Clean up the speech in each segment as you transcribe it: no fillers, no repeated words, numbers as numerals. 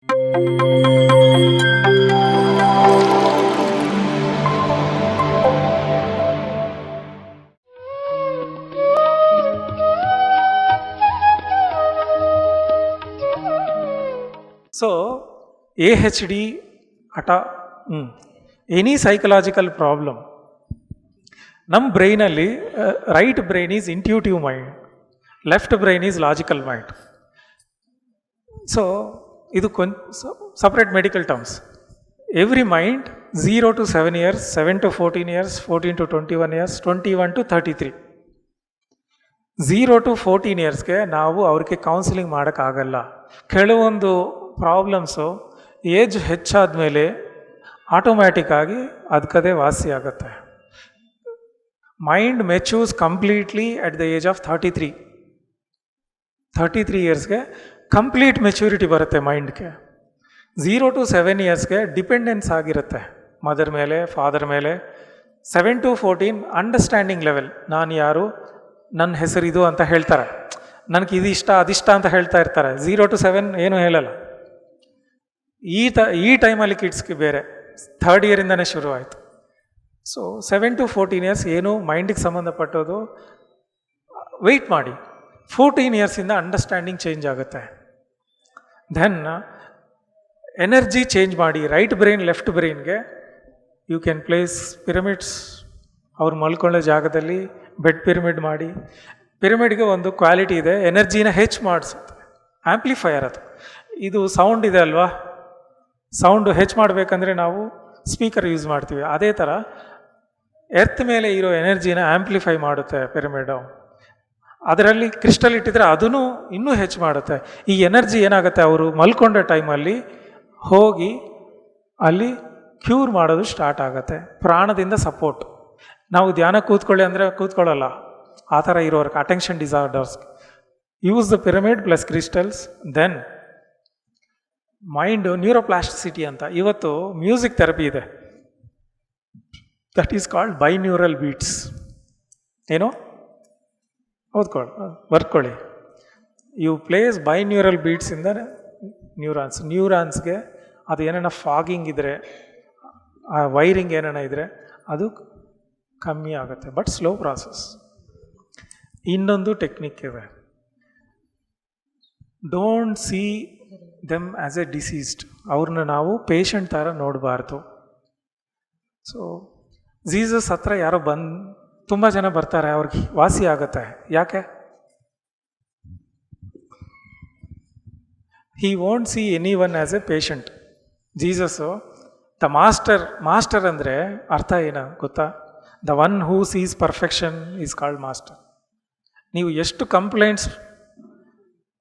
So AHD any psychological problem, ನಮ್ಮ ಬ್ರೈನಲ್ಲಿ right brain is intuitive mind, left brain is logical mind. So ಇದು separate medical terms. Every mind 0 to 7 years, 7 to 14 years, 14 to 21 years, 21 to 33. 0 to 14 yearsಗೆ ನಾವು ಅವ್ರಿಗೆ counselling ಮಾಡೋಕ್ಕಾಗಲ್ಲ. ಕೆಲವೊಂದು problems age ಹೆಚ್ಚಾದ ಮೇಲೆ automatic ಆಗಿ ಅದಕ್ಕದೇ ವಾಸಿ ಆಗುತ್ತೆ. Mind matures completely at the age of 33 ಇಯರ್ಸ್ಗೆ ಕಂಪ್ಲೀಟ್ ಮೆಚ್ಯೂರಿಟಿ ಬರುತ್ತೆ ಮೈಂಡ್ಗೆ. 0 to 7 ಇಯರ್ಸ್ಗೆ ಡಿಪೆಂಡೆನ್ಸ್ ಆಗಿರುತ್ತೆ ಮದರ್ ಮೇಲೆ, ಫಾದರ್ ಮೇಲೆ. 7 to 14 ಅಂಡರ್ಸ್ಟ್ಯಾಂಡಿಂಗ್ ಲೆವೆಲ್. ನಾನು ಯಾರು, ನನ್ನ ಹೆಸರಿದು ಅಂತ ಹೇಳ್ತಾರೆ, ನನಗೆ ಇದಿಷ್ಟ ಅದಿಷ್ಟ ಅಂತ ಹೇಳ್ತಾ ಇರ್ತಾರೆ. 0 to 7 ಏನೂ ಹೇಳಲ್ಲ. ಈ ಟೈಮಲ್ಲಿ ಕಿಡ್ಸ್ಗೆ ಬೇರೆ, 3rd ಇಯರಿಂದನೇ ಶುರು ಆಯಿತು. ಸೊ 7 to 14 ಇಯರ್ಸ್ ಏನು ಮೈಂಡಿಗೆ ಸಂಬಂಧಪಟ್ಟೋದು ವೆಯ್ಟ್ ಮಾಡಿ. 14 ಇಯರ್ಸಿಂದ ಅಂಡರ್ಸ್ಟ್ಯಾಂಡಿಂಗ್ ಚೇಂಜ್ ಆಗುತ್ತೆ. ದೆನ್ ಎನರ್ಜಿ ಚೇಂಜ್ ಮಾಡಿ. ರೈಟ್ ಬ್ರೈನ್ ಲೆಫ್ಟ್ ಬ್ರೈನ್ಗೆ ಯು ಕ್ಯಾನ್ ಪ್ಲೇಸ್ ಪಿರಮಿಡ್ಸ್. ಅವ್ರು ಮಲ್ಕೊಳ್ಳೋ ಜಾಗದಲ್ಲಿ ಬೆಡ್ ಪಿರಮಿಡ್ ಮಾಡಿ. ಪಿರಮಿಡ್ಗೆ ಒಂದು ಕ್ವಾಲಿಟಿ ಇದೆ, ಎನರ್ಜಿನ ಹೆಚ್ಚು ಮಾಡಿಸುತ್ತೆ, ಆ್ಯಂಪ್ಲಿಫೈಯರ್ ಅದು. ಇದು ಸೌಂಡ್ ಇದೆ ಅಲ್ವಾ, ಸೌಂಡು ಹೆಚ್ಚು ಮಾಡಬೇಕಂದ್ರೆ ನಾವು ಸ್ಪೀಕರ್ ಯೂಸ್ ಮಾಡ್ತೀವಿ. ಅದೇ ಥರ ಎರ್ತ್ ಮೇಲೆ ಇರೋ ಎನರ್ಜಿನ ಆ್ಯಂಪ್ಲಿಫೈ ಮಾಡುತ್ತೆ ಪಿರಮಿಡು. ಅದರಲ್ಲಿ ಕ್ರಿಸ್ಟಲ್ ಇಟ್ಟಿದ್ರೆ ಅದನ್ನು ಇನ್ನೂ ಹೆಚ್ಚು ಮಾಡುತ್ತೆ. ಈ ಎನರ್ಜಿ ಏನಾಗುತ್ತೆ, ಅವರು ಮಲ್ಕೊಂಡ ಟೈಮಲ್ಲಿ ಹೋಗಿ ಅಲ್ಲಿ ಕ್ಯೂರ್ ಮಾಡೋದು ಸ್ಟಾರ್ಟ್ ಆಗುತ್ತೆ. ಪ್ರಾಣದಿಂದ ಸಪೋರ್ಟ್. ನಾವು ಧ್ಯಾನ ಕೂತ್ಕೊಳ್ಳಿ ಅಂದರೆ ಕೂತ್ಕೊಳ್ಳಲ್ಲ. ಆ ಥರ ಇರೋರ್ಗೆ attention disorders use the pyramid plus crystals. Then mind neuroplasticity ಅಂತ ಇವತ್ತು ಮ್ಯೂಸಿಕ್ ಥೆರಪಿ ಇದೆ. That is called binaural beats. ಏನು ಬರ್ಕೊಳ್ಳಿ. ಯು ಪ್ಲೇಸ್ ಬೈನ್ಯೂರಲ್ ಬೀಟ್ಸ್ ಇಂದ ನ್ಯೂರಾನ್ಸ್ಗೆ ಅದು ಏನೇನ ಫಾಗಿಂಗ್ ಇದ್ದರೆ, ಆ ವೈರಿಂಗ್ ಏನೇನ ಇದ್ದರೆ ಅದು ಕಮ್ಮಿ ಆಗುತ್ತೆ. But slow process. ಇನ್ನೊಂದು ಟೆಕ್ನಿಕ್ ಇದೆ, don't see them as A deceased. ಅವ್ರನ್ನ ನಾವು ಪೇಷಂಟ್ ಥರ ನೋಡಬಾರ್ದು. ಸೊ ಜೀಸಸ್ ಹತ್ರ ಯಾರೋ ತುಂಬ ಜನ ಬರ್ತಾರೆ, ಅವ್ರಿಗೆ ವಾಸಿ ಆಗುತ್ತೆ. ಯಾಕೆ? He won't see any one as a patient. Jesus the master ಅಂದರೆ ಅರ್ಥ ಏನು ಗೊತ್ತಾ? The one who sees perfection is called master. ನೀವು ಎಷ್ಟು ಕಂಪ್ಲೇಂಟ್ಸ್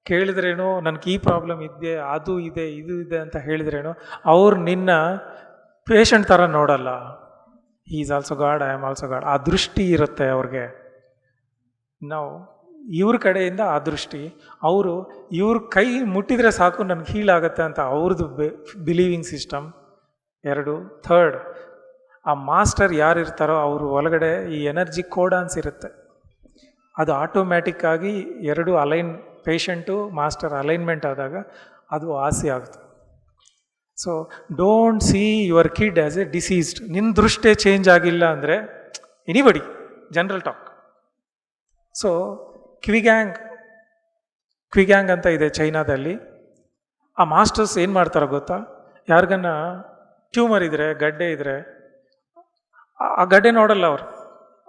ಕೇಳಿದ್ರೇನೋ, ನನಗೆ ಈ ಪ್ರಾಬ್ಲಮ್ ಇದೆ, ಅದು ಇದೆ, ಇದು ಇದೆ ಅಂತ ಹೇಳಿದ್ರೇನೋ, ಅವ್ರು ನಿನ್ನ ಪೇಷಂಟ್ ಥರ ನೋಡಲ್ಲ. He is also god, I am also god. ಆ ದೃಷ್ಟಿ ಇರುತ್ತೆ ಅವ್ರಿಗೆ. ನಾವು ಇವ್ರ ಕಡೆಯಿಂದ ಆ ದೃಷ್ಟಿ, ಅವರು ಇವ್ರ ಕೈ ಮುಟ್ಟಿದರೆ ಸಾಕು ನನಗೆ ಹೀಲ್ ಆಗುತ್ತೆ ಅಂತ ಅವ್ರದ್ದು ಬಿಲೀವಿಂಗ್ ಸಿಸ್ಟಮ್. 2. 3rd, ಆ ಮಾಸ್ಟರ್ ಯಾರು ಇರ್ತಾರೋ ಅವರು ಒಳಗಡೆ ಈ ಎನರ್ಜಿ ಕೋಡಾನ್ಸ್ ಇರುತ್ತೆ. ಅದು ಆಟೋಮ್ಯಾಟಿಕ್ ಆಗಿ 2 ಅಲೈನ್, ಪೇಷಂಟು ಮಾಸ್ಟರ್ ಅಲೈನ್ಮೆಂಟ್ ಆದಾಗ ಅದು ವಾಸಿ ಆಗುತ್ತೆ. So don't see your kid as A deceased. ನಿನ್ನ ದೃಷ್ಟಿ ಚೇಂಜ್ ಆಗಿಲ್ಲ ಅಂದರೆ ಎನಿಬಡಿ, ಜನರಲ್ ಟಾಕ್. ಸೊ ಕ್ವಿಗ್ಯಾಂಗ್ ಅಂತ ಇದೆ ಚೈನಾದಲ್ಲಿ. ಆ ಮಾಸ್ಟರ್ಸ್ ಏನು ಮಾಡ್ತಾರೋ ಗೊತ್ತಾ? ಯಾರಿಗನ್ನ ಟ್ಯೂಮರ್ ಇದ್ದರೆ, ಗಡ್ಡೆ ಇದ್ದರೆ, ಆ ಗಡ್ಡೆ ನೋಡಲ್ಲ ಅವರು.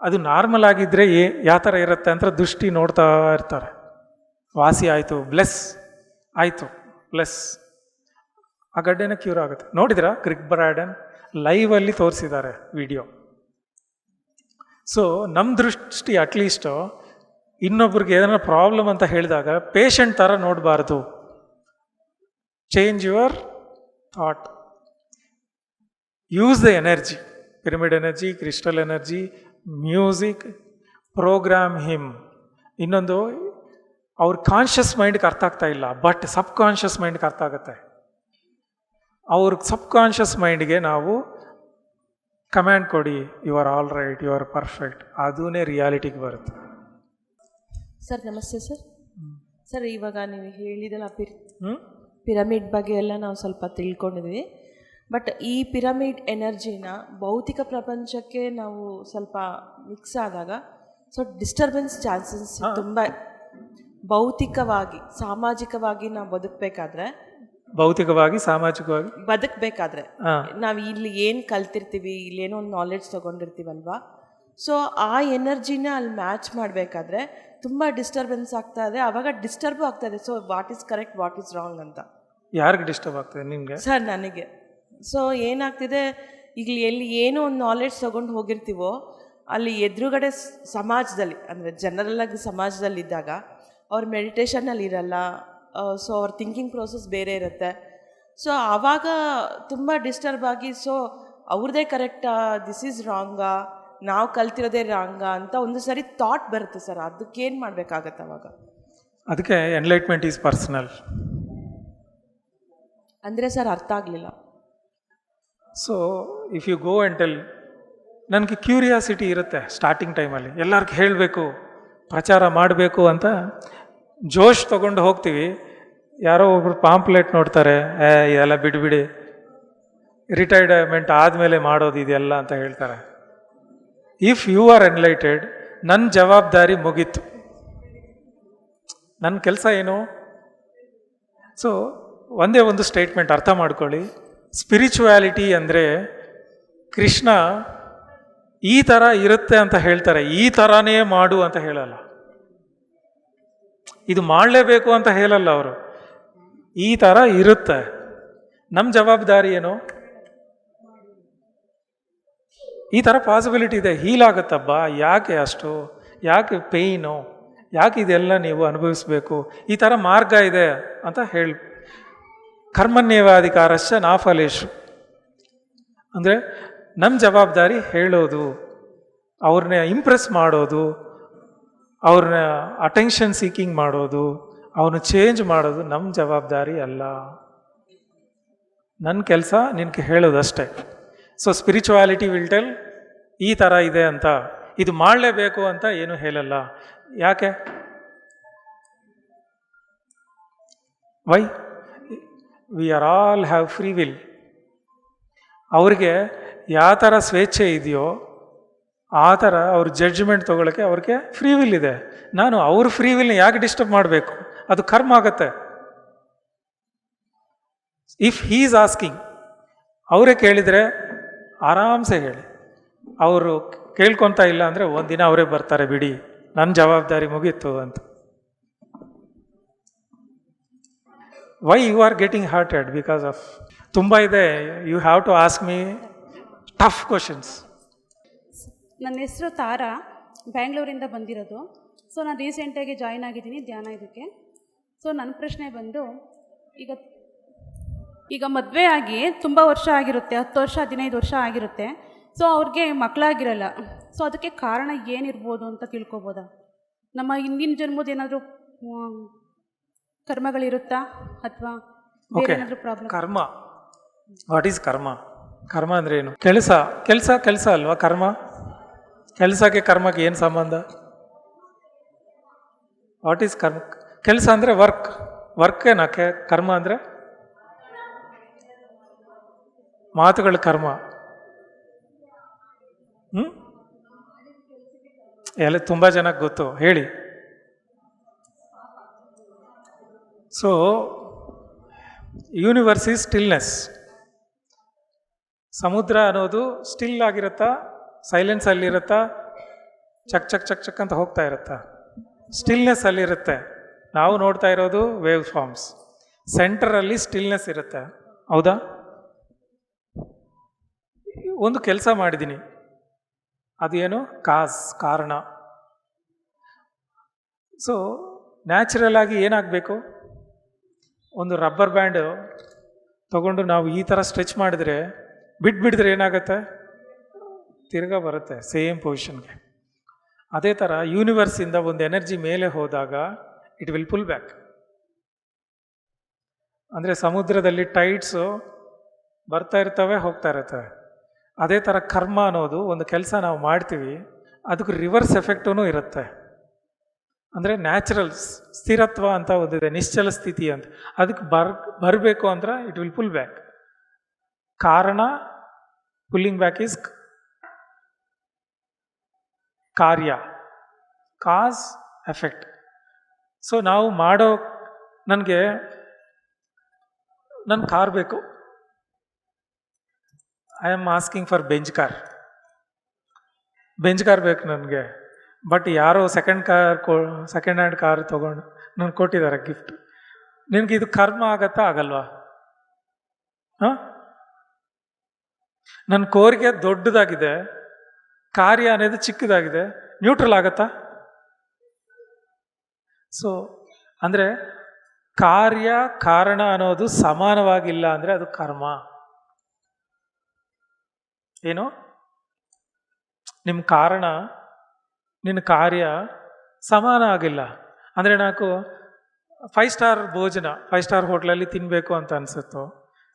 ಅದು ನಾರ್ಮಲ್ ಆಗಿದ್ದರೆ ಯಾವ ಥರ ಇರುತ್ತೆ ಅಂತ ದೃಷ್ಟಿ ನೋಡ್ತಾ ಇರ್ತಾರೆ. ವಾಸಿ ಆಯಿತು, ಬ್ಲೆಸ್ ಆಯಿತು, ಬ್ಲೆಸ್, ಆ ಗಡ್ಡೆನ ಕ್ಯೂರ್ ಆಗುತ್ತೆ. ನೋಡಿದ್ರಾ? ಕ್ರಿಕ್ ಬ್ರಾಡನ್ ಲೈವಲ್ಲಿ ತೋರಿಸಿದ್ದಾರೆ ವಿಡಿಯೋ. ಸೊ ನಮ್ಮ ದೃಷ್ಟಿ ಅಟ್ಲೀಸ್ಟು ಇನ್ನೊಬ್ರಿಗೆ ಏನಾರ ಪ್ರಾಬ್ಲಮ್ ಅಂತ ಹೇಳಿದಾಗ ಪೇಷಂಟ್ ಥರ ನೋಡಬಾರ್ದು. Change your thought. Use the energy, pyramid energy, crystal energy, music, program him. ಇನ್ನೊಂದು, ಅವ್ರ ಕಾನ್ಷಿಯಸ್ ಮೈಂಡ್ಗೆ ಅರ್ಥ ಆಗ್ತಾ ಇಲ್ಲ, ಬಟ್ ಸಬ್ ಕಾನ್ಷಿಯಸ್ ಮೈಂಡ್ಗೆ ಅರ್ಥ ಆಗುತ್ತೆ. ಅವ್ರ ಸಬ್ ಕಾನ್ಷಿಯಸ್ ಮೈಂಡ್ಗೆ ನಾವು ಕಮ್ಯಾಂಡ್ ಕೊಡಿ, you are all right, you are perfect, ಅದೂನೇ ರಿಯಾಲಿಟಿಗೆ ಬರುತ್ತೆ. ಸರ್ ನಮಸ್ತೆ ಸರ್. ಸರ್ ಇವಾಗ ನೀವು ಹೇಳಿದಲ್ಲ ಪಿರಮಿಡ್ ಬಗ್ಗೆ ಎಲ್ಲ ನಾವು ಸ್ವಲ್ಪ ತಿಳ್ಕೊಂಡಿದ್ವಿ. ಬಟ್ ಈ ಪಿರಮಿಡ್ ಎನರ್ಜಿನ ಭೌತಿಕ ಪ್ರಪಂಚಕ್ಕೆ ನಾವು ಸ್ವಲ್ಪ ಮಿಕ್ಸ್ ಆದಾಗ ಸೊ ಡಿಸ್ಟರ್ಬೆನ್ಸ್ ಚಾನ್ಸಸ್ ತುಂಬ. ಭೌತಿಕವಾಗಿ ಸಾಮಾಜಿಕವಾಗಿ ನಾವು ಬದುಕಬೇಕಾದ್ರೆ, ಭೌತಿಕವಾಗಿ ಸಾಮಾಜಿಕವಾಗಿ ಬದುಕಬೇಕಾದ್ರೆ ನಾವು ಇಲ್ಲಿ ಏನು ಕಲ್ತಿರ್ತೀವಿ, ಇಲ್ಲೇನೋ ಒಂದು ನಾಲೆಡ್ಜ್ ತೊಗೊಂಡಿರ್ತೀವಲ್ವಾ, ಸೊ ಆ ಎನರ್ಜಿನ ಅಲ್ಲಿ ಮ್ಯಾಚ್ ಮಾಡಬೇಕಾದ್ರೆ ತುಂಬ ಡಿಸ್ಟರ್ಬೆನ್ಸ್ ಆಗ್ತಾ ಇದೆ. ಆವಾಗ ಡಿಸ್ಟರ್ಬು ಆಗ್ತಾ ಇದೆ. So what is correct, what is wrong ಅಂತ. ಯಾರಿಗೆ ಡಿಸ್ಟರ್ಬ್ ಆಗ್ತದೆ ನಿಮಗೆ? ಸರ್ ನನಗೆ. ಸೊ ಏನಾಗ್ತಿದೆ, ಈಗ ಎಲ್ಲಿ ಏನೋ ಒಂದು ನಾಲೆಡ್ಜ್ ತೊಗೊಂಡು ಹೋಗಿರ್ತೀವೋ ಅಲ್ಲಿ ಎದುರುಗಡೆ ಸಮಾಜದಲ್ಲಿ ಅಂದರೆ ಜನರಲ್ಲಾಗಿ ಸಮಾಜದಲ್ಲಿದ್ದಾಗ ಅವ್ರ ಮೆಡಿಟೇಷನಲ್ಲಿ ಇರಲ್ಲ. ಸೊ ಅವ್ರ ಥಿಂಕಿಂಗ್ ಪ್ರೋಸೆಸ್ ಬೇರೆ ಇರುತ್ತೆ. ಸೊ ಆವಾಗ ತುಂಬ ಡಿಸ್ಟರ್ಬ್ ಆಗಿ ಸೊ ಅವ್ರದ್ದೇ ಕರೆಕ್ಟಾ, ದಿಸ್ ಈಸ್ ರಾಂಗಾ, ನಾವು ಕಲ್ತಿರೋದೇ ರಾಂಗಾ ಅಂತ ಒಂದು ಸರಿ ಥಾಟ್ ಬರುತ್ತೆ ಸರ್. ಅದಕ್ಕೇನು ಮಾಡಬೇಕಾಗತ್ತೆ ಅವಾಗ? ಅದಕ್ಕೆ ಎನ್ಲೈಟ್ಮೆಂಟ್ ಈಸ್ ಪರ್ಸನಲ್ ಅಂದರೆ ಸರ್ ಅರ್ಥ ಆಗಲಿಲ್ಲ. So if you go and tell, ನನಗೆ ಕ್ಯೂರಿಯಾಸಿಟಿ ಇರುತ್ತೆ ಸ್ಟಾರ್ಟಿಂಗ್ ಟೈಮಲ್ಲಿ, ಎಲ್ಲರಿಗೂ ಹೇಳಬೇಕು, ಪ್ರಚಾರ ಮಾಡಬೇಕು ಅಂತ ಜೋಶ್ ತೊಗೊಂಡು ಹೋಗ್ತೀವಿ. ಯಾರೋ ಒಬ್ರು ಪಾಂಪ್ಲೆಟ್ ನೋಡ್ತಾರೆ, ಇದೆಲ್ಲ ಬಿಡಿ ರಿಟೈರ್ಮೆಂಟ್ ಆದಮೇಲೆ ಮಾಡೋದು ಇದೆಲ್ಲ ಅಂತ ಹೇಳ್ತಾರೆ. ಇಫ್ ಯು ಆರ್ ಎನ್ಲೈಟೆಡ್, ನನ್ನ ಜವಾಬ್ದಾರಿ ಮುಗೀತು, ನನ್ನ ಕೆಲಸ ಏನು? ಸೊ ಒಂದೇ ಒಂದು ಸ್ಟೇಟ್ಮೆಂಟ್ ಅರ್ಥ ಮಾಡ್ಕೊಳ್ಳಿ. ಸ್ಪಿರಿಚುವ್ಯಾಲಿಟಿ ಅಂದರೆ ಕೃಷ್ಣ ಈ ಥರ ಇರುತ್ತೆ ಅಂತ ಹೇಳ್ತಾರೆ, ಈ ಥರನೇ ಮಾಡು ಅಂತ ಹೇಳಲ್ಲ. ಇದು ಮಾಡಲೇಬೇಕು ಅಂತ ಹೇಳಲ್ಲ ಅವರು, ಈ ಥರ ಇರುತ್ತೆ. ನಮ್ಮ ಜವಾಬ್ದಾರಿ ಏನು? ಈ ಥರ ಪಾಸಿಬಿಲಿಟಿ ಇದೆ, ಹೀಲ್ ಆಗುತ್ತಬ್ಬ, ಯಾಕೆ ಅಷ್ಟು, ಯಾಕೆ ಪೇಯ್ನು, ಯಾಕೆ ಇದೆಲ್ಲ ನೀವು ಅನುಭವಿಸ್ಬೇಕು, ಈ ಥರ ಮಾರ್ಗ ಇದೆ ಅಂತ ಹೇಳಿ. ಕರ್ಮಣ್ಯೇವಾಧಿಕಾರಶ್ಚ ನಾಫಲೇಶು ಅಂದರೆ ನಮ್ಮ ಜವಾಬ್ದಾರಿ ಹೇಳೋದು, ಅವ್ರನ್ನ ಇಂಪ್ರೆಸ್ ಮಾಡೋದು, ಅವ್ರನ್ನ ಅಟೆನ್ಷನ್ ಸೀಕಿಂಗ್ ಮಾಡೋದು, ಅವನು ಚೇಂಜ್ ಮಾಡೋದು ನಮ್ಮ ಜವಾಬ್ದಾರಿ ಅಲ್ಲ. ನನ್ನ ಕೆಲಸ ನಿನಗೆ ಹೇಳೋದಷ್ಟೇ. ಸೊ ಸ್ಪಿರಿಚುವಾಲಿಟಿ ವಿಲ್ ಟೆಲ್ ಈ ಥರ ಇದೆ ಅಂತ, ಇದು ಮಾಡಲೇಬೇಕು ಅಂತ ಏನು ಹೇಳಲ್ಲ. ಯಾಕೆ? Why? We are all have free will. ಅವ್ರಿಗೆ ಯಾವ ಥರ ಸ್ವೇಚ್ಛೆ ಇದೆಯೋ ಆ ಥರ ಅವ್ರ ಜಡ್ಜ್ಮೆಂಟ್ ತೊಗೊಳಕ್ಕೆ ಅವ್ರಿಗೆ ಫ್ರೀ ವಿಲ್ ಇದೆ. ನಾನು ಅವ್ರ ಫ್ರೀ ವಿಲ್ನ ಯಾಕೆ ಡಿಸ್ಟರ್ಬ್ ಮಾಡಬೇಕು? ಅದು ಕರ್ಮ ಆಗತ್ತೆ. ಇಫ್ ಹೀ ಈಸ್ ಆಸ್ಕಿಂಗ್, ಅವರೇ ಕೇಳಿದರೆ ಆರಾಮ್ಸೆ ಹೇಳಿ. ಅವರು ಕೇಳ್ಕೊತಾ ಇಲ್ಲ ಅಂದರೆ ಒಂದಿನ ಅವರೇ ಬರ್ತಾರೆ, ಬಿಡಿ ನನ್ನ ಜವಾಬ್ದಾರಿ ಮುಗೀತು ಅಂತ. Why you are getting hurted? Because of ತುಂಬ ಇದೆ. You have to ask me tough questions. ನನ್ನ ಹೆಸರು ತಾರಾ, ಬ್ಯಾಂಗ್ಳೂರಿಂದ ಬಂದಿರೋದು. ಸೊ ನಾನು ರೀಸೆಂಟಾಗಿ ಜಾಯ್ನ್ ಆಗಿದ್ದೀನಿ ಧ್ಯಾನ ಇದಕ್ಕೆ. ಸೊ ನನ್ನ ಪ್ರಶ್ನೆ ಬಂದು, ಈಗ ಮದುವೆ ಆಗಿ ತುಂಬ ವರ್ಷ ಆಗಿರುತ್ತೆ, 10 ವರ್ಷ 15 ವರ್ಷ ಆಗಿರುತ್ತೆ. ಸೊ ಅವ್ರಿಗೆ ಮಕ್ಕಳಾಗಿರಲ್ಲ. ಸೊ ಅದಕ್ಕೆ ಕಾರಣ ಏನಿರ್ಬೋದು ಅಂತ ತಿಳ್ಕೊಬೋದಾ? ನಮ್ಮ ಹಿಂದಿನ ಜನ್ಮದ ಏನಾದರೂ ಕರ್ಮಗಳಿರುತ್ತಾ ಅಥವಾ ಬೇರೆ ಏನಾದರೂ ಪ್ರಾಬ್ಲಮ್? ಕರ್ಮ, ವಾಟ್ ಈಸ್ ಕರ್ಮ? ಕರ್ಮ ಅಂದರೆ ಏನು? ಕೆಲಸ ಕೆಲಸ ಕೆಲಸ ಅಲ್ವಾ ಕರ್ಮ? ಕೆಲಸಕ್ಕೆ ಕರ್ಮಕ್ಕೆ ಏನು ಸಂಬಂಧ? ವಾಟ್ ಈಸ್ ಕರ್ಮ? ಕೆಲಸ ಅಂದರೆ ವರ್ಕ್, ವರ್ಕೇನಾ ಕರ್ಮ ಅಂದರೆ? ಮಾತುಗಳ ಕರ್ಮ. ಎಲ್ಲ ತುಂಬ ಜನಕ್ಕೆ ಗೊತ್ತು, ಹೇಳಿ. So universe is stillness. ಸಮುದ್ರ ಅನ್ನೋದು ಸ್ಟಿಲ್ ಆಗಿರುತ್ತಾ, ಸೈಲೆನ್ಸ್ ಅಲ್ಲಿರುತ್ತಾ, ಚಕ್ ಚಕ್ ಚಕ್ ಚಕ್ ಅಂತ ಹೋಗ್ತಾ ಇರುತ್ತಾ? ಸ್ಟಿಲ್ನೆಸ್ ಅಲ್ಲಿರುತ್ತೆ. ನಾವು ನೋಡ್ತಾ ಇರೋದು ವೇವ್ ಫಾರ್ಮ್ಸ್. ಸೆಂಟರಲ್ಲಿ ಸ್ಟಿಲ್ನೆಸ್ ಇರುತ್ತೆ, ಹೌದಾ? ಒಂದು ಕೆಲಸ ಮಾಡಿದ್ದೀನಿ, ಅದೇನು? ಕಾರಣ. ಸೊ ನ್ಯಾಚುರಲ್ ಆಗಿ ಏನಾಗಬೇಕು? ಒಂದು ರಬ್ಬರ್ ಬ್ಯಾಂಡ್ ತಗೊಂಡು ನಾವು ಈ ಥರ ಸ್ಟ್ರೆಚ್ ಮಾಡಿದ್ರೆ, ಬಿಟ್ಬಿಡಿದ್ರೆ ಏನಾಗುತ್ತೆ? ತಿರ್ಗಾ ಬರುತ್ತೆ ಸೇಮ್ ಪೊಸಿಷನ್ಗೆ. ಅದೇ ಥರ ಯೂನಿವರ್ಸಿಂದ ಒಂದು ಎನರ್ಜಿ ಮೇಲೆ ಹೋದಾಗ ಇಟ್ ವಿಲ್ ಪುಲ್ ಬ್ಯಾಕ್. ಅಂದರೆ ಸಮುದ್ರದಲ್ಲಿ ಟೈಡ್ಸು ಬರ್ತಾ ಇರ್ತವೆ, ಹೋಗ್ತಾ ಇರ್ತವೆ. ಅದೇ ಥರ ಕರ್ಮ ಅನ್ನೋದು ಒಂದು ಕೆಲಸ ನಾವು ಮಾಡ್ತೀವಿ, ಅದಕ್ಕೆ ರಿವರ್ಸ್ ಎಫೆಕ್ಟೂ ಇರುತ್ತೆ. ಅಂದರೆ ನ್ಯಾಚುರಲ್ ಸ್ಥಿರತ್ವ ಅಂತ ಓದಿದೆ, ನಿಶ್ಚಲ ಸ್ಥಿತಿ ಅಂತ. ಅದಕ್ಕೆ ಬರಬೇಕು ಅಂದ್ರೆ ಇಟ್ ವಿಲ್ ಪುಲ್ ಬ್ಯಾಕ್. ಕಾರಣ ಪುಲ್ಲಿಂಗ್ ಬ್ಯಾಕ್ ಈಸ್ ಕಾರ್ಯ, ಕಾಸ್ ಎಫೆಕ್ಟ್. ಸೊ ನಾವು ಮಾಡೋ, ನನಗೆ ನನ್ನ ಕಾರ್ ಬೇಕು, I am asking for bench car ಬೇಕು ನನಗೆ. ಬಟ್ ಯಾರೋ ಸೆಕೆಂಡ್ ಹ್ಯಾಂಡ್ ಕಾರ್ ತೊಗೊಂಡು ನನಗೆ ಕೊಟ್ಟಿದ್ದಾರೆ ಗಿಫ್ಟ್. ನಿನಗೆ ಇದು ಕರ್ಮ ಆಗತ್ತಾ ಆಗಲ್ವಾ? ಹಾಂ, ನನ್ನ ಕೋರಿಕೆ ದೊಡ್ಡದಾಗಿದೆ, ಕಾರ್ಯ అనేది ಚಿಕ್ಕದಾಗಿದೆ, ನ್ಯೂಟ್ರಲ್ ಆಗತ್ತಾ? ಸೊ ಅಂದರೆ ಕಾರ್ಯ ಕಾರಣ ಅನ್ನೋದು ಸಮಾನವಾಗಿಲ್ಲ ಅಂದರೆ ಅದು ಕರ್ಮ. ಏನು, ನಿಮ್ಮ ಕಾರಣ ನಿನ್ನ ಕಾರ್ಯ ಸಮಾನ ಆಗಿಲ್ಲ ಅಂದರೆ, ನಾಲ್ಕು 5 ಸ್ಟಾರ್ ಭೋಜನ 5 ಸ್ಟಾರ್ ಹೋಟ್ಲಲ್ಲಿ ತಿನ್ನಬೇಕು ಅಂತ ಅನಿಸುತ್ತೋ,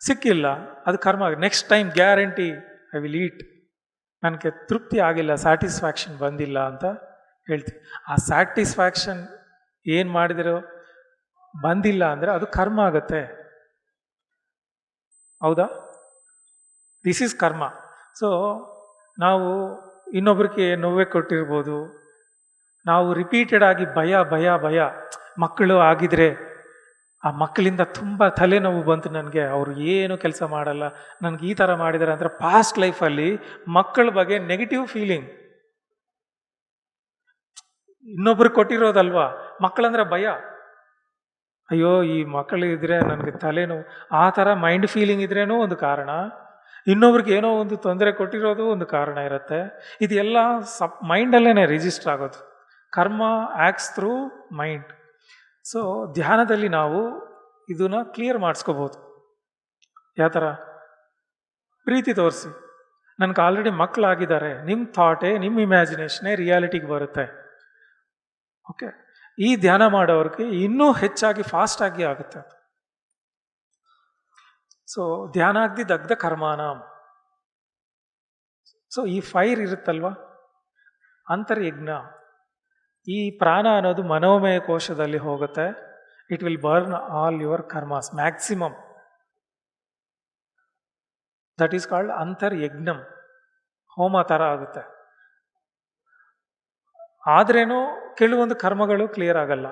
ಸಿಕ್ಕಿಲ್ಲ, ಅದು ಕರ್ಮ. Next time guarantee I will ಈಟ್. ನನಗೆ ತೃಪ್ತಿ ಆಗಿಲ್ಲ, ಸ್ಯಾಟಿಸ್ಫ್ಯಾಕ್ಷನ್ ಬಂದಿಲ್ಲ ಅಂತ ಹೇಳ್ತೀವಿ. ಆ ಸ್ಯಾಟಿಸ್ಫ್ಯಾಕ್ಷನ್ ಏನು ಮಾಡಿದಿರೋ ಬಂದಿಲ್ಲ ಅಂದರೆ ಅದು ಕರ್ಮ ಆಗುತ್ತೆ. ಹೌದಾ? ದಿಸ್ ಈಸ್ ಕರ್ಮ. ಸೊ ನಾವು ಇನ್ನೊಬ್ರಿಗೆ ನೋವೇ ಕೊಟ್ಟಿರ್ಬೋದು, ನಾವು ರಿಪೀಟೆಡ್ ಆಗಿ ಭಯ ಮಕ್ಕಳು ಆಗಿದ್ರೆ ಆ ಮಕ್ಕಳಿಂದ ತುಂಬ ತಲೆನೋವು ಬಂತು ನನಗೆ, ಅವರು ಏನು ಕೆಲಸ ಮಾಡಲ್ಲ, ನನಗೆ ಈ ಥರ ಮಾಡಿದ್ದಾರೆ ಅಂದರೆ ಪಾಸ್ಟ್ ಲೈಫಲ್ಲಿ ಮಕ್ಕಳ ಬಗ್ಗೆ ನೆಗೆಟಿವ್ ಫೀಲಿಂಗ್. ಇನ್ನೊಬ್ರಿಗೆ ಕೊಟ್ಟಿರೋದಲ್ವಾ, ಮಕ್ಕಳಂದ್ರೆ ಭಯ, ಅಯ್ಯೋ ಈ ಮಕ್ಕಳು ಇದ್ರೆ ನನಗೆ ತಲೆನೋವು, ಆ ಥರ ಮೈಂಡ್ ಫೀಲಿಂಗ್ ಇದ್ರೇನೂ ಒಂದು ಕಾರಣ. ಇನ್ನೊಬ್ರಿಗೆ ಏನೋ ಒಂದು ತೊಂದರೆ ಕೊಟ್ಟಿರೋದು ಒಂದು ಕಾರಣ ಇರುತ್ತೆ. ಇದೆಲ್ಲ ಮೈಂಡಲ್ಲೇ ರಿಜಿಸ್ಟರ್ ಆಗೋದು. ಕರ್ಮ ಆ್ಯಕ್ಟ್ಸ್ ಥ್ರೂ ಮೈಂಡ್. ಸೊ ಧ್ಯಾನದಲ್ಲಿ ನಾವು ಇದನ್ನ ಕ್ಲಿಯರ್ ಮಾಡಿಸ್ಕೋಬೋದು. ಯಾವ ಥರ? ಪ್ರೀತಿ ತೋರಿಸಿ, ನನಗೆ ಆಲ್ರೆಡಿ ಮಕ್ಕಳಾಗಿದ್ದಾರೆ, ನಿಮ್ಮ ಥಾಟೇ ನಿಮ್ಮ ಇಮ್ಯಾಜಿನೇಷನೇ ರಿಯಾಲಿಟಿಗೆ ಬರುತ್ತೆ. ಓಕೆ, ಈ ಧ್ಯಾನ ಮಾಡೋರಿಗೆ ಇನ್ನೂ ಹೆಚ್ಚಾಗಿ ಫಾಸ್ಟಾಗಿ ಆಗುತ್ತೆ. ಸೊ ಧ್ಯಾನ ಆಗದಿ ದಗ್ಧ ಕರ್ಮಾನ. ಸೊ ಈ ಫೈರ್ ಇರುತ್ತಲ್ವ, ಅಂತರ್ಯಜ್ಞ, ಈ ಪ್ರಾಣ ಅನ್ನೋದು ಮನೋಮಯ ಕೋಶದಲ್ಲಿ ಹೋಗುತ್ತೆ. It will burn all your karmas maximum. That is called ಅಂತರ್ಯಜ್ಞಂ. ಹೋಮ ಥರ ಆಗುತ್ತೆ. ಆದ್ರೇನು ಕೆಲವೊಂದು ಕರ್ಮಗಳು ಕ್ಲಿಯರ್ ಆಗಲ್ಲ.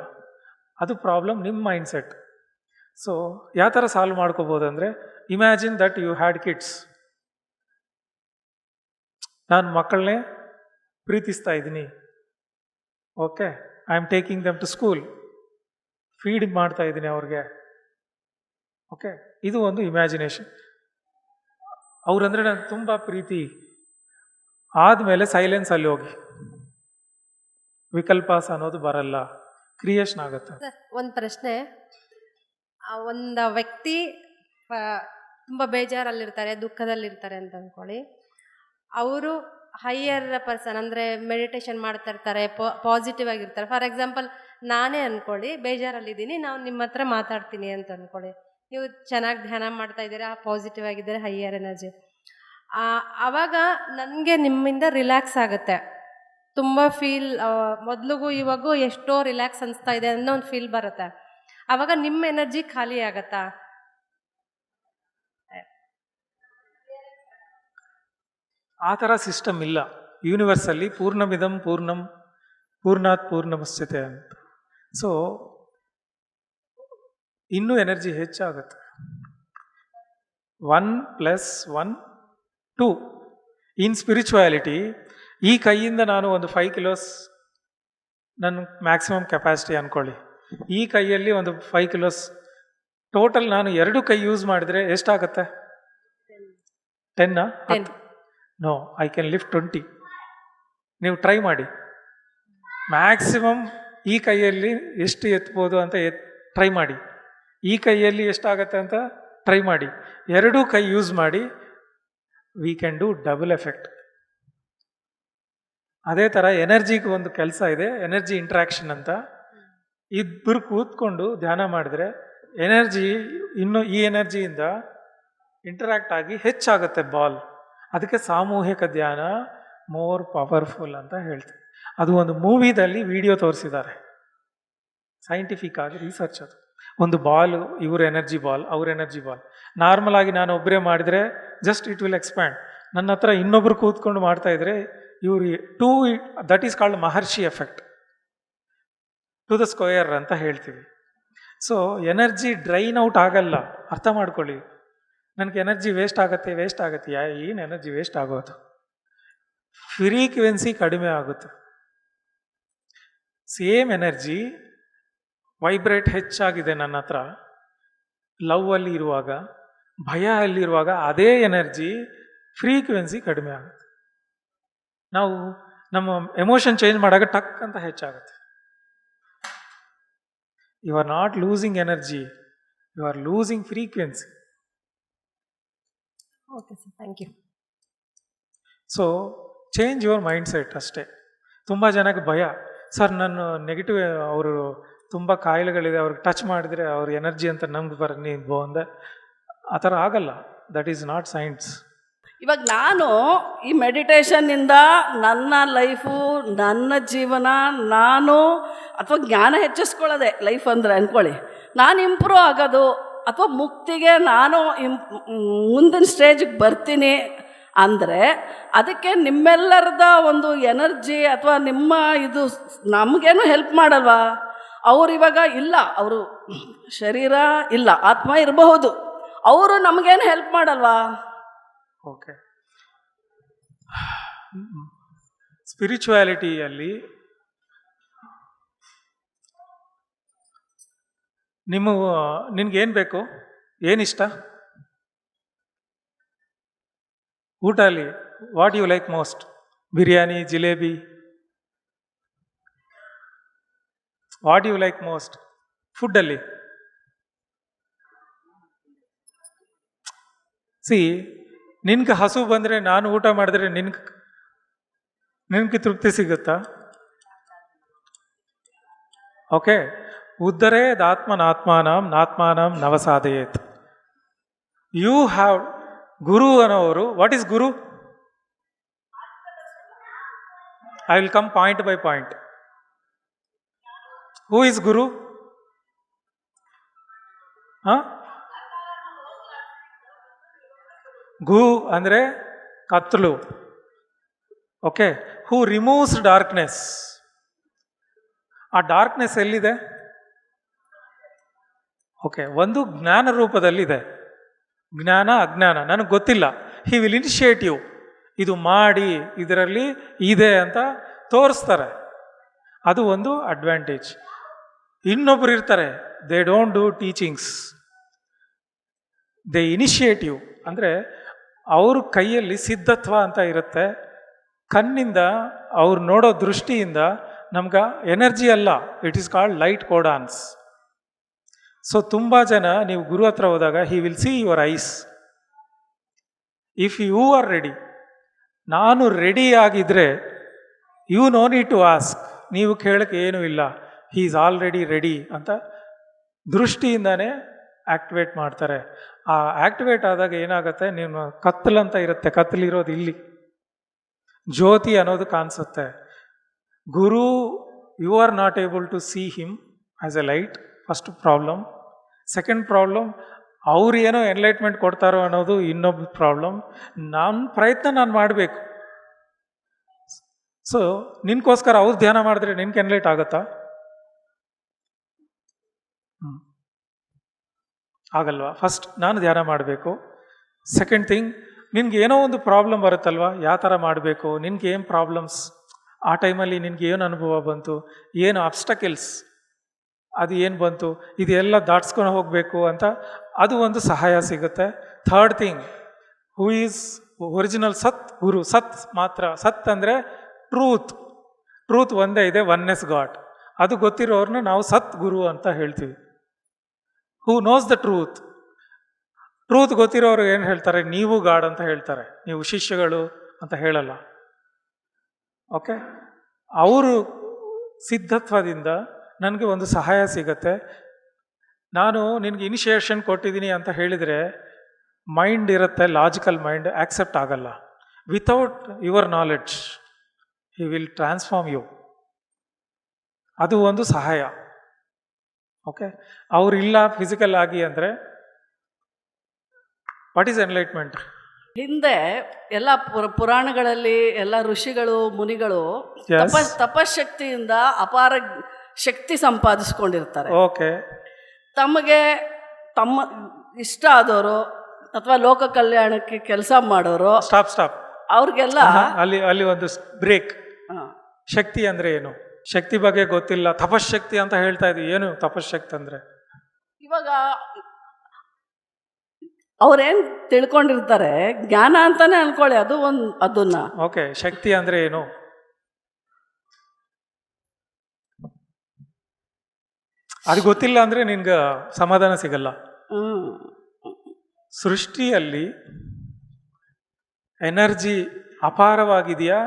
ಅದು ಪ್ರಾಬ್ಲಮ್ ನಿಮ್ಮ ಮೈಂಡ್ ಸೆಟ್. ಸೊ ಯಾವ ಥರ ಸಾಲ್ವ್ ಮಾಡ್ಕೋಬೋದು ಅಂದರೆ, imagine that you had kids. ನಾನು ಮಕ್ಕಳನ್ನೇ ಪ್ರೀತಿಸ್ತಾ ಇದ್ದೀನಿ. Okay, I am taking them to school, feed ಮಾಡ್ತಾ ಇದ್ದೀನಿ ಅವ್ರಿಗೆ. ಓಕೆ, ಇದು ಒಂದು ಇಮ್ಯಾಜಿನೇಷನ್. ಅವ್ರಂದ್ರೆ ನನಗೆ ತುಂಬ ಪ್ರೀತಿ. ಆದಮೇಲೆ ಸೈಲೆನ್ಸಲ್ಲಿ ಹೋಗಿ, ವಿಕಲ್ಪಾಸ ಅನ್ನೋದು ಬರಲ್ಲ, ಕ್ರಿಯೇಷನ್ ಆಗುತ್ತೆ. ಒಂದು ಪ್ರಶ್ನೆ. ಒಂದು ವ್ಯಕ್ತಿ ತುಂಬ ಬೇಜಾರಲ್ಲಿರ್ತಾರೆ, ದುಃಖದಲ್ಲಿರ್ತಾರೆ ಅಂತ ಅಂದ್ಕೊಳ್ಳಿ. ಅವರು ಹೈಯರ್ ಪರ್ಸನ್ ಅಂದರೆ ಮೆಡಿಟೇಷನ್ ಮಾಡ್ತಾ ಇರ್ತಾರೆ, ಪಾಸಿಟಿವ್ ಆಗಿರ್ತಾರೆ. ಫಾರ್ ಎಕ್ಸಾಂಪಲ್ ನಾನೇ ಅಂದ್ಕೊಳ್ಳಿ, ಬೇಜಾರಲ್ಲಿದ್ದೀನಿ, ನಾವು ನಿಮ್ಮ ಹತ್ರ ಮಾತಾಡ್ತೀನಿ ಅಂತ ಅಂದ್ಕೊಳ್ಳಿ. ನೀವು ಚೆನ್ನಾಗಿ ಧ್ಯಾನ ಮಾಡ್ತಾ ಇದ್ದೀರಾ, ಪಾಸಿಟಿವ್ ಆಗಿದ್ದಾರೆ, ಹೈಯರ್ ಎನರ್ಜಿ. ಆವಾಗ ನನಗೆ ನಿಮ್ಮಿಂದ ರಿಲ್ಯಾಕ್ಸ್ ಆಗುತ್ತೆ. ತುಂಬ ಫೀಲ್, ಮೊದಲಿಗೂ ಇವಾಗೂ ಎಷ್ಟೋ ರಿಲ್ಯಾಕ್ಸ್ ಅನಿಸ್ತಾ ಇದೆ ಅನ್ನೋ ಒಂದು ಫೀಲ್ ಬರುತ್ತೆ. ಆವಾಗ ನಿಮ್ಮ ಎನರ್ಜಿ ಖಾಲಿ ಆಗತ್ತಾ? ಆ ಥರ ಸಿಸ್ಟಮ್ ಇಲ್ಲ ಯೂನಿವರ್ಸಲ್ಲಿ. ಪೂರ್ಣಮಿದಂ ಪೂರ್ಣಂ ಪೂರ್ಣಾತ್ ಪೂರ್ಣಮುಚ್ಯತೆ ಅಂತ. ಸೊ ಇನ್ನೂ ಎನರ್ಜಿ ಹೆಚ್ಚಾಗುತ್ತೆ. 1 + 1 2. ಇನ್ ಸ್ಪಿರಿಚುವಾಲಿಟಿ ಈ ಕೈಯಿಂದ ನಾನು ಒಂದು 5 ಕಿಲೋಸ್ ನನ್ನ ಮ್ಯಾಕ್ಸಿಮಮ್ ಕೆಪಾಸಿಟಿ ಅಂದ್ಕೊಳ್ಳಿ. ಈ ಕೈಯಲ್ಲಿ ಒಂದು 5 ಕಿಲೋಸ್ ಟೋಟಲ್. ನಾನು 2 ಕೈ ಯೂಸ್ ಮಾಡಿದರೆ ಎಷ್ಟಾಗುತ್ತೆ? 10. No, I can lift 20. ನೀವು ಟ್ರೈ ಮಾಡಿ. ಮ್ಯಾಕ್ಸಿಮಮ್ ಈ ಕೈಯಲ್ಲಿ ಎಷ್ಟು ಎತ್ಬೋದು ಅಂತ ಟ್ರೈ ಮಾಡಿ. ಈ ಕೈಯಲ್ಲಿ ಎಷ್ಟಾಗತ್ತೆ ಅಂತ ಟ್ರೈ ಮಾಡಿ. 2 ಕೈ ಯೂಸ್ ಮಾಡಿ. We can do double effect. ಅದೇ ಥರ ಎನರ್ಜಿಗೆ ಒಂದು ಕೆಲಸ ಇದೆ, ಎನರ್ಜಿ ಇಂಟ್ರಾಕ್ಷನ್ ಅಂತ. ಇಬ್ಬರು ಕೂತ್ಕೊಂಡು ಧ್ಯಾನ ಮಾಡಿದ್ರೆ ಎನರ್ಜಿ ಇನ್ನು ಈ ಎನರ್ಜಿಯಿಂದ ಇಂಟರಾಕ್ಟ್ ಆಗಿ ಹೆಚ್ಚಾಗುತ್ತೆ ಬಾಲ್. ಅದಕ್ಕೆ ಸಾಮೂಹಿಕ ಧ್ಯಾನ ಮೋರ್ ಪವರ್ಫುಲ್ ಅಂತ ಹೇಳ್ತೀವಿ. ಅದು ಒಂದು ಮೂವಿದಲ್ಲಿ ವಿಡಿಯೋ ತೋರಿಸಿದ್ದಾರೆ. ಸೈಂಟಿಫಿಕ್ ಆಗಿ ರಿಸರ್ಚ್ ಅದು. ಒಂದು ಬಾಲ್, ಇವ್ರ ಎನರ್ಜಿ ಬಾಲ್, ಅವ್ರ ಎನರ್ಜಿ ಬಾಲ್. ನಾರ್ಮಲ್ ಆಗಿ ನಾನು ಒಬ್ಬರೇ ಮಾಡಿದರೆ ಜಸ್ಟ್ ಇಟ್ ವಿಲ್ ಎಕ್ಸ್ಪ್ಯಾಂಡ್. ನನ್ನ ಹತ್ರ ಇನ್ನೊಬ್ರು ಕೂತ್ಕೊಂಡು ಮಾಡ್ತಾ ಇದ್ರೆ ಇವ್ರು that is called Maharishi effect to the square ಅಂತ ಹೇಳ್ತೀವಿ. ಸೊ ಎನರ್ಜಿ ಡ್ರೈನ್ ಔಟ್ ಆಗಲ್ಲ, ಅರ್ಥ ಮಾಡ್ಕೊಳ್ಳಿ. ನನಗೆ ಎನರ್ಜಿ ವೇಸ್ಟ್ ಆಗುತ್ತೆ. ಏನು ಎನರ್ಜಿ ವೇಸ್ಟ್ ಆಗೋದು? ಫ್ರೀಕ್ವೆನ್ಸಿ ಕಡಿಮೆ ಆಗುತ್ತೆ. ಸೇಮ್ ಎನರ್ಜಿ ವೈಬ್ರೇಟ್ ಹೆಚ್ಚಾಗಿದೆ ನನ್ನ ಹತ್ರ ಲವ್ ಅಲ್ಲಿ ಇರುವಾಗ, ಭಯ ಅಲ್ಲಿರುವಾಗ ಅದೇ ಎನರ್ಜಿ ಫ್ರೀಕ್ವೆನ್ಸಿ ಕಡಿಮೆ ಆಗುತ್ತೆ. ನಾವು ನಮ್ಮ ಎಮೋಷನ್ ಚೇಂಜ್ ಮಾಡಾಗ ಟಕ್ ಅಂತ ಹೆಚ್ಚಾಗುತ್ತೆ. You are not losing energy, you are losing frequency. Okay sir, thank you. So change your mind set ಅಷ್ಟೇ. ತುಂಬ ಜನಕ್ಕೆ ಭಯ, ಸರ್ ನಾನು ನೆಗೆಟಿವ್, ಅವರು ತುಂಬ ಕಾಯಿಲೆಗಳಿದೆ, ಅವ್ರಿಗೆ ಟಚ್ ಮಾಡಿದರೆ ಅವ್ರ ಎನರ್ಜಿ ಅಂತ ನಮ್ಗೆ ನೀವು ಅಂದೆ. ಆ ಥರ ಆಗಲ್ಲ. That is not science. ಇವಾಗ ನಾನು ಈ ಮೆಡಿಟೇಷನ್ನಿಂದ ನನ್ನ ಲೈಫು, ನನ್ನ ಜೀವನ, ನಾನು ಅಥವಾ ಜ್ಞಾನ ಹೆಚ್ಚಿಸ್ಕೊಳ್ಳೋದೆ ಲೈಫ್ ಅಂದರೆ ಅಂದ್ಕೊಳ್ಳಿ. ನಾನು ಇಂಪ್ರೂವ್ ಆಗೋದು ಅಥವಾ ಮುಕ್ತಿಗೆ ನಾನು ಮುಂದಿನ ಸ್ಟೇಜಿಗೆ ಬರ್ತೀನಿ ಅಂದರೆ ಅದಕ್ಕೆ ನಿಮ್ಮೆಲ್ಲರದ ಒಂದು ಎನರ್ಜಿ ಅಥವಾ ನಿಮ್ಮ ಇದು ನಮಗೇನು ಹೆಲ್ಪ್ ಮಾಡಲ್ವಾ? ಅವ್ರು ಇವಾಗ ಇಲ್ಲ, ಅವರು ಶರೀರ ಇಲ್ಲ, ಆತ್ಮ ಇರಬಹುದು, ಅವರು ನಮಗೇನು ಹೆಲ್ಪ್ ಮಾಡಲ್ವಾ? ಓಕೆ, ಸ್ಪಿರಿಚುಯಾಲಿಟಿಯಲ್ಲಿ ನಿನ್ಗೇನು ಬೇಕು, ಏನಿಷ್ಟ ಊಟ ಅಲ್ಲಿ? What you like most? Biryani, jalebi? What you like most ಫುಡ್ಡಲ್ಲಿ? ನಿನ್ಗೆ ಹಸು ಬಂದರೆ ನಾನು ಊಟ ಮಾಡಿದ್ರೆ ನಿನ್ಗೆ ತೃಪ್ತಿ ಸಿಗುತ್ತಾ? ಓಕೆ, ಉದ್ಧರೇದಾತ್ಮನಾತ್ಮಾನಂ ನಾತ್ಮಾನಂ ನವಸಾಧಯೇತ್. ಯು ಹ್ಯಾವ್ ಗುರು ಅನ್ನೋರು. What is guru? I will come point by point. Who is guru? ಗು ಅಂದರೆ ಕತ್ತಲು. Okay, who removes darkness. ಆ ಡಾರ್ಕ್ನೆಸ್ ಎಲ್ಲಿದೆ? ಓಕೆ, ಒಂದು ಜ್ಞಾನ ರೂಪದಲ್ಲಿದೆ. ಜ್ಞಾನ, ಅಜ್ಞಾನ ನನಗೆ ಗೊತ್ತಿಲ್ಲ. ಹಿ ವಿಲ್ ಇನಿಷಿಯೇಟಿವ್, ಇದು ಮಾಡಿ, ಇದರಲ್ಲಿ ಇದೆ ಅಂತ ತೋರಿಸ್ತಾರೆ. ಅದು ಒಂದು ಅಡ್ವಾಂಟೇಜ್. ಇನ್ನೊಬ್ರು ಇರ್ತಾರೆ, they don't do teachings, they initiative. ಅಂದರೆ ಅವ್ರ ಕೈಯಲ್ಲಿ ಸಿದ್ಧತ್ವ ಅಂತ ಇರುತ್ತೆ. ಕಣ್ಣಿಂದ ಅವ್ರು ನೋಡೋ ದೃಷ್ಟಿಯಿಂದ ನಮ್ಗೆ ಎನರ್ಜಿ ಅಲ್ಲ, ಇಟ್ ಈಸ್ ಕಾಲ್ಡ್ ಲೈಟ್ ಕೋಡಾನ್ಸ್. ಸೊ ತುಂಬ ಜನ ನೀವು ಗುರು ಹತ್ರ ಹೋದಾಗ he will see your eyes. If you are ready, ನಾನು ರೆಡಿ ಆಗಿದ್ರೆ you no need to ask, ನೀವು ಕೇಳಕ್ಕೆ ಏನೂ ಇಲ್ಲ, ಹಿ ಈಸ್ ಆಲ್ರೆಡಿ ರೆಡಿ ಅಂತ ದೃಷ್ಟಿಯಿಂದಾನೇ ಆಕ್ಟಿವೇಟ್ ಮಾಡ್ತಾರೆ. ಆ ಆಕ್ಟಿವೇಟ್ ಆದಾಗ ಏನಾಗುತ್ತೆ, ನಿಮ್ಮ ಕತ್ತಲಂತ ಇರುತ್ತೆ, ಕತ್ತಲಿರೋದು ಇಲ್ಲಿ, ಜ್ಯೋತಿ ಅನ್ನೋದು ಕಾಣಿಸುತ್ತೆ. Guru, you are not able to see him as a light, first problem. Second problem, ಅವ್ರು ಏನೋ ಎನ್ಲೈಟ್ಮೆಂಟ್ ಕೊಡ್ತಾರೋ ಅನ್ನೋದು ಇನ್ನೊಬ್ಬ ಪ್ರಾಬ್ಲಮ್. ನನ್ನ ಪ್ರಯತ್ನ ನಾನು ಮಾಡಬೇಕು. ಸೊ ನಿನ್ಗೋಸ್ಕರ ಅವ್ರು ಧ್ಯಾನ ಮಾಡಿದ್ರೆ ನಿನ್ಗೆ ಎನ್ಲೈಟ್ ಆಗುತ್ತಾ? ಆಗಲ್ವಾ? ಫಸ್ಟ್ ನಾನು ಧ್ಯಾನ ಮಾಡಬೇಕು. ಸೆಕೆಂಡ್ ಥಿಂಗ್, ನಿನ್ಗೆ ಏನೋ ಒಂದು ಪ್ರಾಬ್ಲಮ್ ಬರುತ್ತಲ್ವ, ಯಾವ ಥರ ಮಾಡಬೇಕು, ನಿನ್ಗೆ ಏನು ಪ್ರಾಬ್ಲಮ್ಸ್, ಆ ಟೈಮಲ್ಲಿ ನಿನ್ಗೆ ಏನು ಅನುಭವ ಬಂತು, ಏನು ಅಬ್ಸ್ಟಕಲ್ಸ್, ಅದು ಏನು ಬಂತು, ಇದೆಲ್ಲ ದಾಟ್ಸ್ಕೊಂಡು ಹೋಗಬೇಕು ಅಂತ ಅದು ಒಂದು ಸಹಾಯ ಸಿಗುತ್ತೆ. Third thing, who is original ಸತ್ ಗುರು. ಸತ್ ಮಾತ್ರ, ಸತ್ ಅಂದರೆ ಟ್ರೂತ್. ಟ್ರೂತ್ ಒಂದೇ ಇದೆ, ಒನ್ನೆಸ್ ಗಾಡ್. ಅದು ಗೊತ್ತಿರೋರ್ನ ನಾವು ಸತ್ ಗುರು ಅಂತ ಹೇಳ್ತೀವಿ. Who knows the truth. Truth ಗೊತ್ತಿರೋರು ಏನು ಹೇಳ್ತಾರೆ, ನೀವು ಗಾಡ್ ಅಂತ ಹೇಳ್ತಾರೆ, ನೀವು ಶಿಷ್ಯಗಳು ಅಂತ ಹೇಳಲ್ಲ. ಓಕೆ, ಅವರು ಸಿದ್ಧತ್ವದಿಂದ ನನಗೆ ಒಂದು ಸಹಾಯ ಸಿಗತ್ತೆ. ನಾನು ನಿನಗೆ ಇನಿಷಿಯೇಷನ್ ಕೊಟ್ಟಿದ್ದೀನಿ ಅಂತ ಹೇಳಿದರೆ ಮೈಂಡ್ ಇರುತ್ತೆ, ಲಾಜಿಕಲ್ ಮೈಂಡ್ ಆಕ್ಸೆಪ್ಟ್ ಆಗಲ್ಲ. Without your knowledge he will transform you. ಅದು ಒಂದು ಸಹಾಯ. ಓಕೆ, ಅವರಿಲ್ಲ ಫಿಸಿಕಲ್ ಆಗಿ ಅಂದರೆ ವಾಟ್ ಈಸ್ ಎನ್ಲೈಟ್ಮೆಂಟ್? ಹಿಂದೆ ಎಲ್ಲ ಪುರಾಣಗಳಲ್ಲಿ ಎಲ್ಲ ಋಷಿಗಳು ಮುನಿಗಳು Yes. ತಪಶಕ್ತಿಯಿಂದ ಅಪಾರ ಶಕ್ತಿ ಸಂಪಾದಿಸ್ಕೊಂಡಿರ್ತಾರೆ. ಓಕೆ, ತಮಗೆ ತಮ್ಮ ಇಷ್ಟ ಆದವರು ಅಥವಾ ಲೋಕ ಕಲ್ಯಾಣಕ್ಕೆ ಕೆಲಸ ಮಾಡೋರು ಸ್ಟಾಪ್ ಅವ್ರಿಗೆಲ್ಲ ಅಲ್ಲಿ ಒಂದು ಬ್ರೇಕ್. ಆ, ಶಕ್ತಿ ಅಂದ್ರೆ ಏನು? ಶಕ್ತಿ ಬಗ್ಗೆ ಗೊತ್ತಿಲ್ಲ, ತಪಶಕ್ತಿ ಅಂತ ಹೇಳ್ತಾ ಇದ್ವಿ. ಏನು ತಪಶಕ್ತಿ ಅಂದ್ರೆ? ಇವಾಗ ಅವ್ರೇನ್ ತಿಳ್ಕೊಂಡಿರ್ತಾರೆ ಜ್ಞಾನ ಅಂತಾನೆ ಅನ್ಕೊಳ್ಳಿ, ಅದು ಅದನ್ನ. ಓಕೆ, ಶಕ್ತಿ ಅಂದ್ರೆ ಏನು? ಅದು ಗೊತ್ತಿಲ್ಲ ಅಂದ್ರೆ ನಿನ್ಗೆ ಸಮಾಧಾನ ಸಿಗಲ್ಲ. ಹ್ಮ್ ಸೃಷ್ಟಿಯಲ್ಲಿ ಎನರ್ಜಿ ಅಪಾರವಾಗಿದೆಯಾ?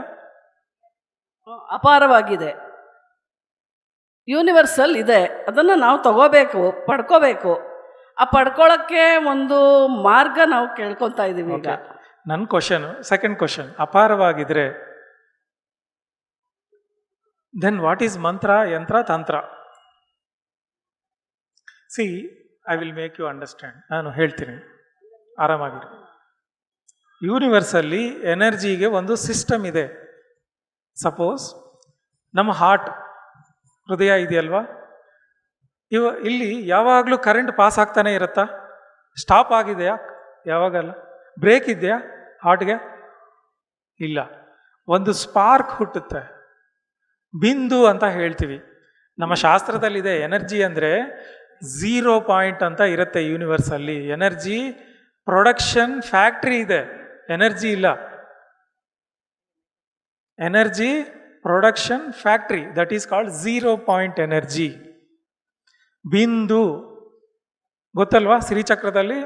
ಅಪಾರವಾಗಿದೆ, ಯೂನಿವರ್ಸಲ್ ಇದೆ, ಅದನ್ನು ನಾವು ತಗೋಬೇಕು, ಪಡ್ಕೋಬೇಕು. ಆ ಪಡ್ಕೊಳ್ಳೋಕ್ಕೆ ಒಂದು ಮಾರ್ಗ ನಾವು ಕೇಳ್ಕೊತಾ ಇದ್ದೀವಿ ಈಗ. ನನ್ನ ಕ್ವಶನ್, ಸೆಕೆಂಡ್ ಕ್ವಶನ್, ಅಪಾರವಾಗಿದ್ರೆ then what is mantra, yantra, tantra? See, I will make you understand. ನಾನು ಹೇಳ್ತೀನಿ, ಆರಾಮಾಗಿರಿ. ಯೂನಿವರ್ಸಲ್ಲಿ ಎನರ್ಜಿಗೆ ಒಂದು ಸಿಸ್ಟಮ್ ಇದೆ. ಸಪೋಸ್ ನಮ್ಮ ಹಾರ್ಟ್, ಹೃದಯ ಇದೆಯಲ್ವಾ, ಇಲ್ಲಿ ಯಾವಾಗಲೂ ಕರೆಂಟ್ ಪಾಸ್ ಆಗ್ತಾನೆ ಇರುತ್ತಾ? ಸ್ಟಾಪ್ ಆಗಿದೆಯಾ ಯಾವಾಗಲ್ಲ? ಬ್ರೇಕ್ ಇದೆಯಾ ಹಾರ್ಟ್ಗೆ? ಇಲ್ಲ. ಒಂದು ಸ್ಪಾರ್ಕ್ ಹುಟ್ಟುತ್ತೆ, ಬಿಂದು ಅಂತ ಹೇಳ್ತೀವಿ. ನಮ್ಮ ಶಾಸ್ತ್ರದಲ್ಲಿದೆ, ಎನರ್ಜಿ ಅಂದರೆ 0 ಪಾಯಿಂಟ್ ಅಂತ ಇರುತ್ತೆ ಯೂನಿವರ್ಸಲ್ಲಿ. ಎನರ್ಜಿ ಪ್ರೊಡಕ್ಷನ್ ಫ್ಯಾಕ್ಟ್ರಿ ಇದೆ, ಎನರ್ಜಿ ಇಲ್ಲ. Energy production factory, that is called 0 point energy. ಬಿಂದು ಗೊತ್ತಲ್ವಾ? ಶ್ರೀಚಕ್ರದಲ್ಲಿ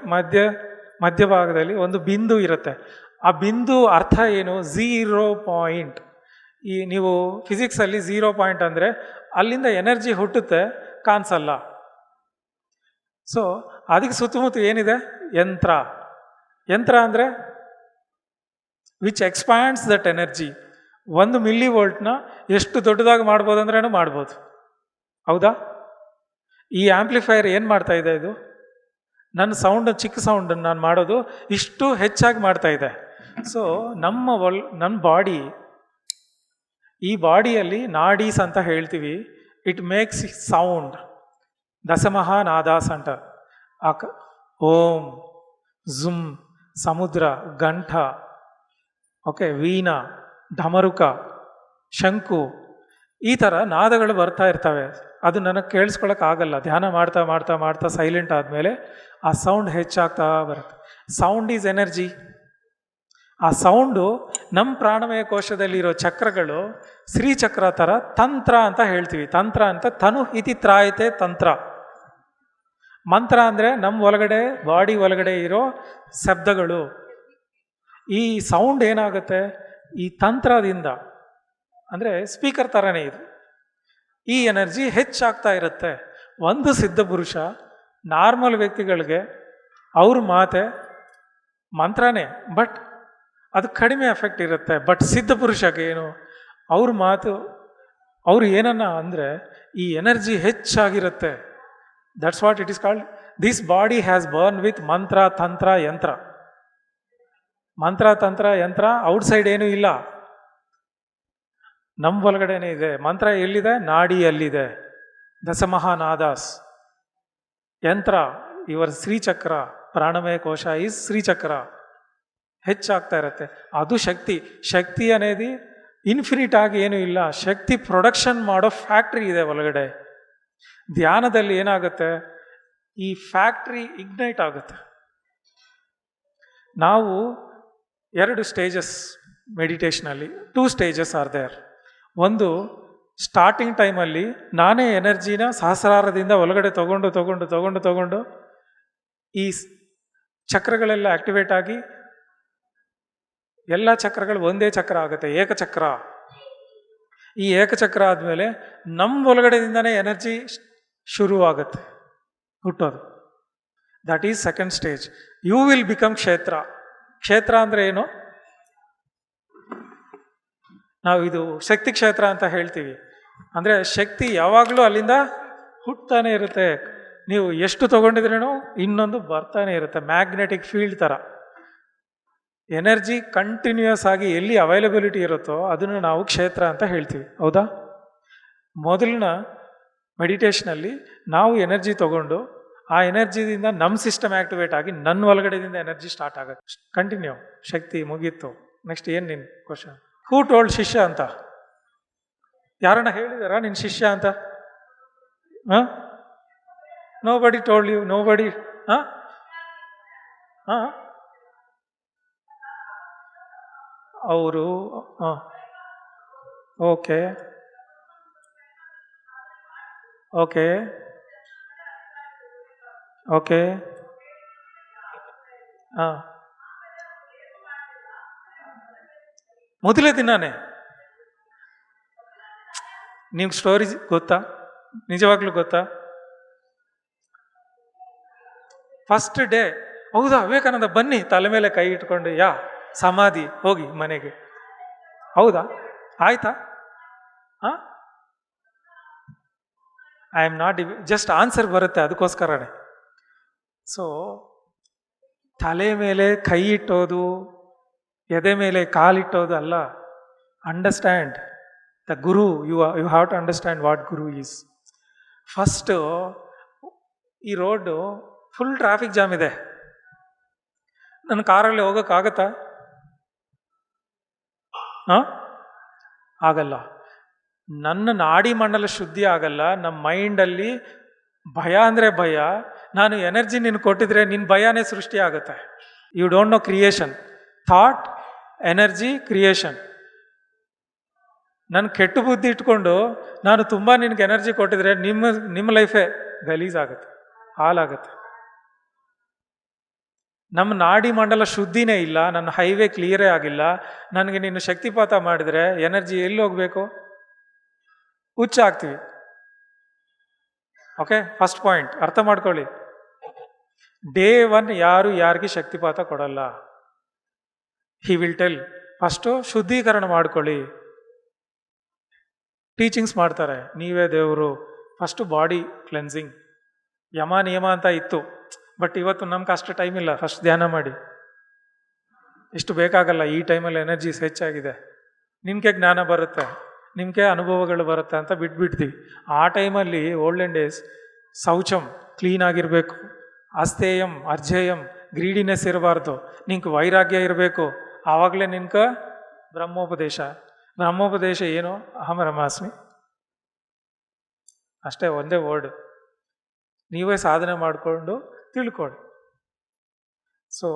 ಮಧ್ಯಭಾಗದಲ್ಲಿ ಒಂದು ಬಿಂದು ಇರುತ್ತೆ. ಆ ಬಿಂದು ಅರ್ಥ ಏನು? 0 ಪಾಯಿಂಟ್. ಈ ನೀವು ಫಿಸಿಕ್ಸಲ್ಲಿ 0 ಪಾಯಿಂಟ್ ಅಂದರೆ ಅಲ್ಲಿಂದ ಎನರ್ಜಿ ಹುಟ್ಟುತ್ತೆ, ಕಾಣಿಸಲ್ಲ. ಸೊ ಅದಕ್ಕೆ ಸುತ್ತಮುತ್ತ ಏನಿದೆ? ಯಂತ್ರ. ಯಂತ್ರ ಅಂದರೆ ವಿಚ್ ಎಕ್ಸ್ಪ್ಯಾಂಡ್ಸ್ ದಟ್ ಎನರ್ಜಿ. 1 ಮಿಲಿ ವೋಲ್ಟ್ನ ಎಷ್ಟು ದೊಡ್ಡದಾಗಿ ಮಾಡ್ಬೋದು ಅಂದ್ರೇನು ಮಾಡ್ಬೋದು. ಹೌದಾ? ಈ ಆ್ಯಂಪ್ಲಿಫೈಯರ್ ಏನು ಮಾಡ್ತಾ ಇದೆ? ಇದು ನನ್ನ ಸೌಂಡ್, ಚಿಕ್ಕ ಸೌಂಡ್ ನಾನು ಮಾಡೋದು ಇಷ್ಟು ಹೆಚ್ಚಾಗಿ ಮಾಡ್ತಾ ಇದೆ. ಸೊ ನನ್ನ ಬಾಡಿ, ಈ ಬಾಡಿಯಲ್ಲಿ ನಾಡೀಸ್ ಅಂತ ಹೇಳ್ತೀವಿ. ಇಟ್ ಮೇಕ್ಸ್ ಸೌಂಡ್, ದಶಮಹಾನಾದಾಸ್ ಅಂತ. ಓಂ, ಝುಮ್, ಸಮುದ್ರ, ಗಂಠ, ಓಕೆ, ವೀಣಾ, ಢಮರುಕ, ಶಂಕು, ಈ ಥರ ನಾದಗಳು ಬರ್ತಾ ಇರ್ತವೆ. ಅದು ನನಗೆ ಕೇಳಿಸ್ಕೊಳಕ್ಕಾಗಲ್ಲ. ಧ್ಯಾನ ಮಾಡ್ತಾ ಮಾಡ್ತಾ ಮಾಡ್ತಾ ಸೈಲೆಂಟ್ ಆದಮೇಲೆ ಆ ಸೌಂಡ್ ಹೆಚ್ಚಾಗ್ತಾ ಬರುತ್ತೆ. Sound is energy. ಆ ಸೌಂಡು ನಮ್ಮ ಪ್ರಾಣಮಯ ಕೋಶದಲ್ಲಿರೋ ಚಕ್ರಗಳು ಶ್ರೀಚಕ್ರ ಥರ ತಂತ್ರ ಅಂತ ಹೇಳ್ತೀವಿ. ತಂತ್ರ ಅಂತ ತನು ಇತಿ ತ್ರಾಯತೆ ತಂತ್ರ. ಮಂತ್ರ ಅಂದರೆ ನಮ್ಮ ಒಳಗಡೆ, ಬಾಡಿ ಒಳಗಡೆ ಇರೋ ಶಬ್ದಗಳು. ಈ ಸೌಂಡ್ ಏನಾಗುತ್ತೆ? ಈ ತಂತ್ರದಿಂದ, ಅಂದರೆ ಸ್ಪೀಕರ್ ಥರನೇ ಇದು. ಈ ಎನರ್ಜಿ ಹೆಚ್ಚಾಗ್ತಾ ಇರುತ್ತೆ. ಒಂದು ಸಿದ್ಧ ಪುರುಷ, ನಾರ್ಮಲ್ ವ್ಯಕ್ತಿಗಳಿಗೆ ಅವ್ರ ಮಾತೆ ಮಂತ್ರನೇ, ಬಟ್ ಅದು ಕಡಿಮೆ ಎಫೆಕ್ಟ್ ಇರುತ್ತೆ. ಬಟ್ ಸಿದ್ಧ ಪುರುಷಗೆ ಏನು, ಅವ್ರ ಮಾತು, ಅವರು ಏನನ್ನ ಅಂದರೆ ಈ ಎನರ್ಜಿ ಹೆಚ್ಚಾಗಿರುತ್ತೆ. That's what it is called. This body has burn with mantra, tantra, ಯಂತ್ರ. ಮಂತ್ರ, ತಂತ್ರ, ಯಂತ್ರ ಔಟ್ಸೈಡ್ ಏನೂ ಇಲ್ಲ, ನಮ್ಮ ಒಳಗಡೆನೇ ಇದೆ. ಮಂತ್ರ ಎಲ್ಲಿದೆ? ನಾಡಿಯಲ್ಲಿದೆ. ದಶಮಹಾನಾದಾಸ್. ಯಂತ್ರ ಇವರ ಶ್ರೀಚಕ್ರ, ಪ್ರಾಣಮಯ ಕೋಶ ಈಸ್ ಶ್ರೀಚಕ್ರ. ಹೆಚ್ಚಾಗ್ತಾ ಇರುತ್ತೆ. ಅದು ಶಕ್ತಿ. ಶಕ್ತಿ అనేది ಇನ್ಫಿನಿಟ್ ಆಗಿ ಏನೂ ಇಲ್ಲ. ಶಕ್ತಿ ಪ್ರೊಡಕ್ಷನ್ ಮಾಡೋ ಫ್ಯಾಕ್ಟ್ರಿ ಇದೆ ಒಳಗಡೆ. ಧ್ಯಾನದಲ್ಲಿ ಏನಾಗುತ್ತೆ? ಈ ಫ್ಯಾಕ್ಟ್ರಿ ಇಗ್ನೈಟ್ ಆಗುತ್ತೆ. ನಾವು 2 ಸ್ಟೇಜಸ್ ಮೆಡಿಟೇಷನಲ್ಲಿ, 2 ಸ್ಟೇಜಸ್ ಆರ್ ದೇರ್. ಒಂದು, ಸ್ಟಾರ್ಟಿಂಗ್ ಟೈಮಲ್ಲಿ ನಾನೇ ಎನರ್ಜಿನ ಸಹಸ್ರಾರದಿಂದ ಒಳಗಡೆ ತಗೊಂಡು ಈ ಚಕ್ರಗಳೆಲ್ಲ ಆಕ್ಟಿವೇಟ್ ಆಗಿ ಎಲ್ಲ ಚಕ್ರಗಳು ಒಂದೇ ಚಕ್ರ ಆಗುತ್ತೆ, ಏಕಚಕ್ರ. ಈ ಏಕಚಕ್ರ ಆದಮೇಲೆ ನಮ್ಮ ಒಳಗಡೆದಿಂದನೇ ಎನರ್ಜಿ ಶುರುವಾಗುತ್ತೆ, ಹುಟ್ಟೋದು. That is second stage. You will become kshetra. ಕ್ಷೇತ್ರ ಅಂದರೆ ಏನು? ನಾವು ಇದು ಶಕ್ತಿ ಕ್ಷೇತ್ರ ಅಂತ ಹೇಳ್ತೀವಿ. ಅಂದರೆ ಶಕ್ತಿ ಯಾವಾಗಲೂ ಅಲ್ಲಿಂದ ಹುಟ್ತಾನೆ ಇರುತ್ತೆ. ನೀವು ಎಷ್ಟು ತಗೊಂಡಿದ್ರೇನೋ ಇನ್ನೊಂದು ಬರ್ತಾನೆ ಇರುತ್ತೆ. ಮ್ಯಾಗ್ನೆಟಿಕ್ ಫೀಲ್ಡ್ ಥರ ಎನರ್ಜಿ ಕಂಟಿನ್ಯೂಯಸ್ ಆಗಿ ಎಲ್ಲಿ ಅವೈಲಬಿಲಿಟಿ ಇರುತ್ತೋ ಅದನ್ನು ನಾವು ಕ್ಷೇತ್ರ ಅಂತ ಹೇಳ್ತೀವಿ. ಹೌದಾ? ಮೊದಲಿನ ಮೆಡಿಟೇಷನಲ್ಲಿ ನಾವು ಎನರ್ಜಿ ತಗೊಂಡು ಆ ಎನರ್ಜಿದಿಂದ ನಮ್ಮ ಸಿಸ್ಟಮ್ ಆ್ಯಕ್ಟಿವೇಟ್ ಆಗಿ ನನ್ನ ಒಳಗಡೆದಿಂದ ಎನರ್ಜಿ ಸ್ಟಾರ್ಟ್ ಆಗುತ್ತೆ. ಕಂಟಿನ್ಯೂ. ಶಕ್ತಿ ಮುಗೀತು. ನೆಕ್ಸ್ಟ್ ಏನು ನಿನ್ನ ಕ್ವಶನ್? ಹೂ ಟೋಲ್ಡ್ ಶಿಷ್ಯ ಅಂತ? ಯಾರನ್ನ ಹೇಳಿದಾರಾ ನಿನ್ನ ಶಿಷ್ಯ ಅಂತ? ಹಾಂ, ನೋ ಬಡಿ ಟೋಲ್ಡ್ ಯು, ನೋ ಬಡಿ. ಹಾಂ ಹಾಂ ಅವರು ಹಾಂ ಓಕೆ ಓಕೆ ಓಕೆ ಹಾಂ ಮೊದಲೇ ದಿನಾನೇ ನಿಮ್ಗೆ ಸ್ಟೋರಿ ಗೊತ್ತಾ? ನಿಜವಾಗ್ಲೂ ಗೊತ್ತಾ? ಫಸ್ಟ್ ಡೇ ಹೌದಾ ವಿವೇಕಾನಂದ ಬನ್ನಿ ತಲೆ ಮೇಲೆ ಕೈ ಇಟ್ಕೊಂಡು ಯಾ ಸಮಾಧಿ ಹೋಗಿ ಮನೆಗೆ. ಹೌದಾ? ಆಯ್ತಾ? ಹಾಂ, I am not just answer ಬರುತ್ತೆ ಅದಕ್ಕೋಸ್ಕರನೇ. ಸೊ ತಲೆ ಮೇಲೆ ಕೈ ಇಟ್ಟೋದು, ಎದೆ ಮೇಲೆ ಕಾಲಿಟ್ಟೋದು ಅಲ್ಲ. Understand the guru. You have to understand what guru is. First ಈ ರೋಡು ಫುಲ್ ಟ್ರಾಫಿಕ್ ಜಾಮ್ ಇದೆ. ನನ್ನ ಕಾರಲ್ಲಿ ಹೋಗೋಕ್ಕಾಗತ್ತಾ? ಹಾಂ, ಆಗಲ್ಲ. ನನ್ನ ನಾಡಿ ಮಂಡಲ ಶುದ್ಧಿ ಆಗಲ್ಲ. ನಮ್ಮ ಮೈಂಡಲ್ಲಿ ಭಯ ಅಂದರೆ ಭಯ. ನಾನು ಎನರ್ಜಿ ನಿನ್ನ ಕೊಟ್ಟಿದ್ರೆ ನಿನ್ನ ಭಯನೇ ಸೃಷ್ಟಿ ಆಗುತ್ತೆ. You don't know creation. Thought, energy, creation. ನನ್ನ ಕೆಟ್ಟ ಬುದ್ಧಿ ಇಟ್ಕೊಂಡು ನಾನು ತುಂಬ ನಿನಗೆ ಎನರ್ಜಿ ಕೊಟ್ಟಿದ್ರೆ ನಿಮ್ಮ ಲೈಫೇ ಗಲೀಜಾಗುತ್ತೆ, ಹಾಲಾಗುತ್ತೆ. ನಮ್ಮ ನಾಡಿ ಮಂಡಲ ಶುದ್ಧಿನೇ ಇಲ್ಲ, ನನ್ನ ಹೈವೇ ಕ್ಲಿಯರೇ ಆಗಿಲ್ಲ. ನನಗೆ ನೀನು ಶಕ್ತಿಪಾತ ಮಾಡಿದರೆ ಎನರ್ಜಿ ಎಲ್ಲಿ ಹೋಗಬೇಕು? ಹುಚ್ಚ ಆಗ್ತೀವಿ. ಓಕೆ, ಫಸ್ಟ್ ಪಾಯಿಂಟ್ ಅರ್ಥ ಮಾಡ್ಕೊಳ್ಳಿ. ಡೇ 1 ಯಾರು ಯಾರಿಗೆ ಶಕ್ತಿಪಾತ ಕೊಡಲ್ಲ. He will tell. ಫಸ್ಟು ಶುದ್ಧೀಕರಣ ಮಾಡ್ಕೊಳ್ಳಿ. ಟೀಚಿಂಗ್ಸ್ ಮಾಡ್ತಾರೆ, ನೀವೇ ದೇವರು. ಫಸ್ಟು ಬಾಡಿ ಕ್ಲೆನ್ಸಿಂಗ್, ಯಮ ನಿಯಮ ಅಂತ ಇತ್ತು. ಬಟ್ ಇವತ್ತು ನಮ್ಗೆ ಅಷ್ಟು ಟೈಮ್ ಇಲ್ಲ. ಫಸ್ಟ್ ಧ್ಯಾನ ಮಾಡಿ. ಇಷ್ಟು ಬೇಕಾಗಲ್ಲ. ಈ ಟೈಮಲ್ಲಿ ಎನರ್ಜೀಸ್ ಹೆಚ್ಚಾಗಿದೆ. ನಿಮಗೆ ಜ್ಞಾನ ಬರುತ್ತೆ, ನಿಮಗೆ ಅನುಭವಗಳು ಬರುತ್ತೆ ಅಂತ ಬಿಟ್ಬಿಡ್ತೀವಿ. ಆ ಟೈಮಲ್ಲಿ ಓಲ್ಡನ್ ಡೇಸ್ ಶೌಚಂ ಕ್ಲೀನ್ ಆಗಿರಬೇಕು, ಅಸ್ತೇಯಂ ಅರ್ಜೇಯಂ, ಗ್ರೀಡಿನೆಸ್ ಇರಬಾರ್ದು, ನಿಂಗೆ ವೈರಾಗ್ಯ ಇರಬೇಕು. ಆವಾಗಲೇ ನಿನ್ಗೆ ಬ್ರಹ್ಮೋಪದೇಶ. ಬ್ರಹ್ಮೋಪದೇಶ ಏನು? ಅಹಂ ಬ್ರಹ್ಮಾಸ್ಮಿ. ಅಷ್ಟೇ, ಒಂದೇ ವರ್ಡ್. ನೀವೇ ಸಾಧನೆ ಮಾಡಿಕೊಂಡು ತಿಳ್ಕೊಳ್ಳಿ. ಸೊ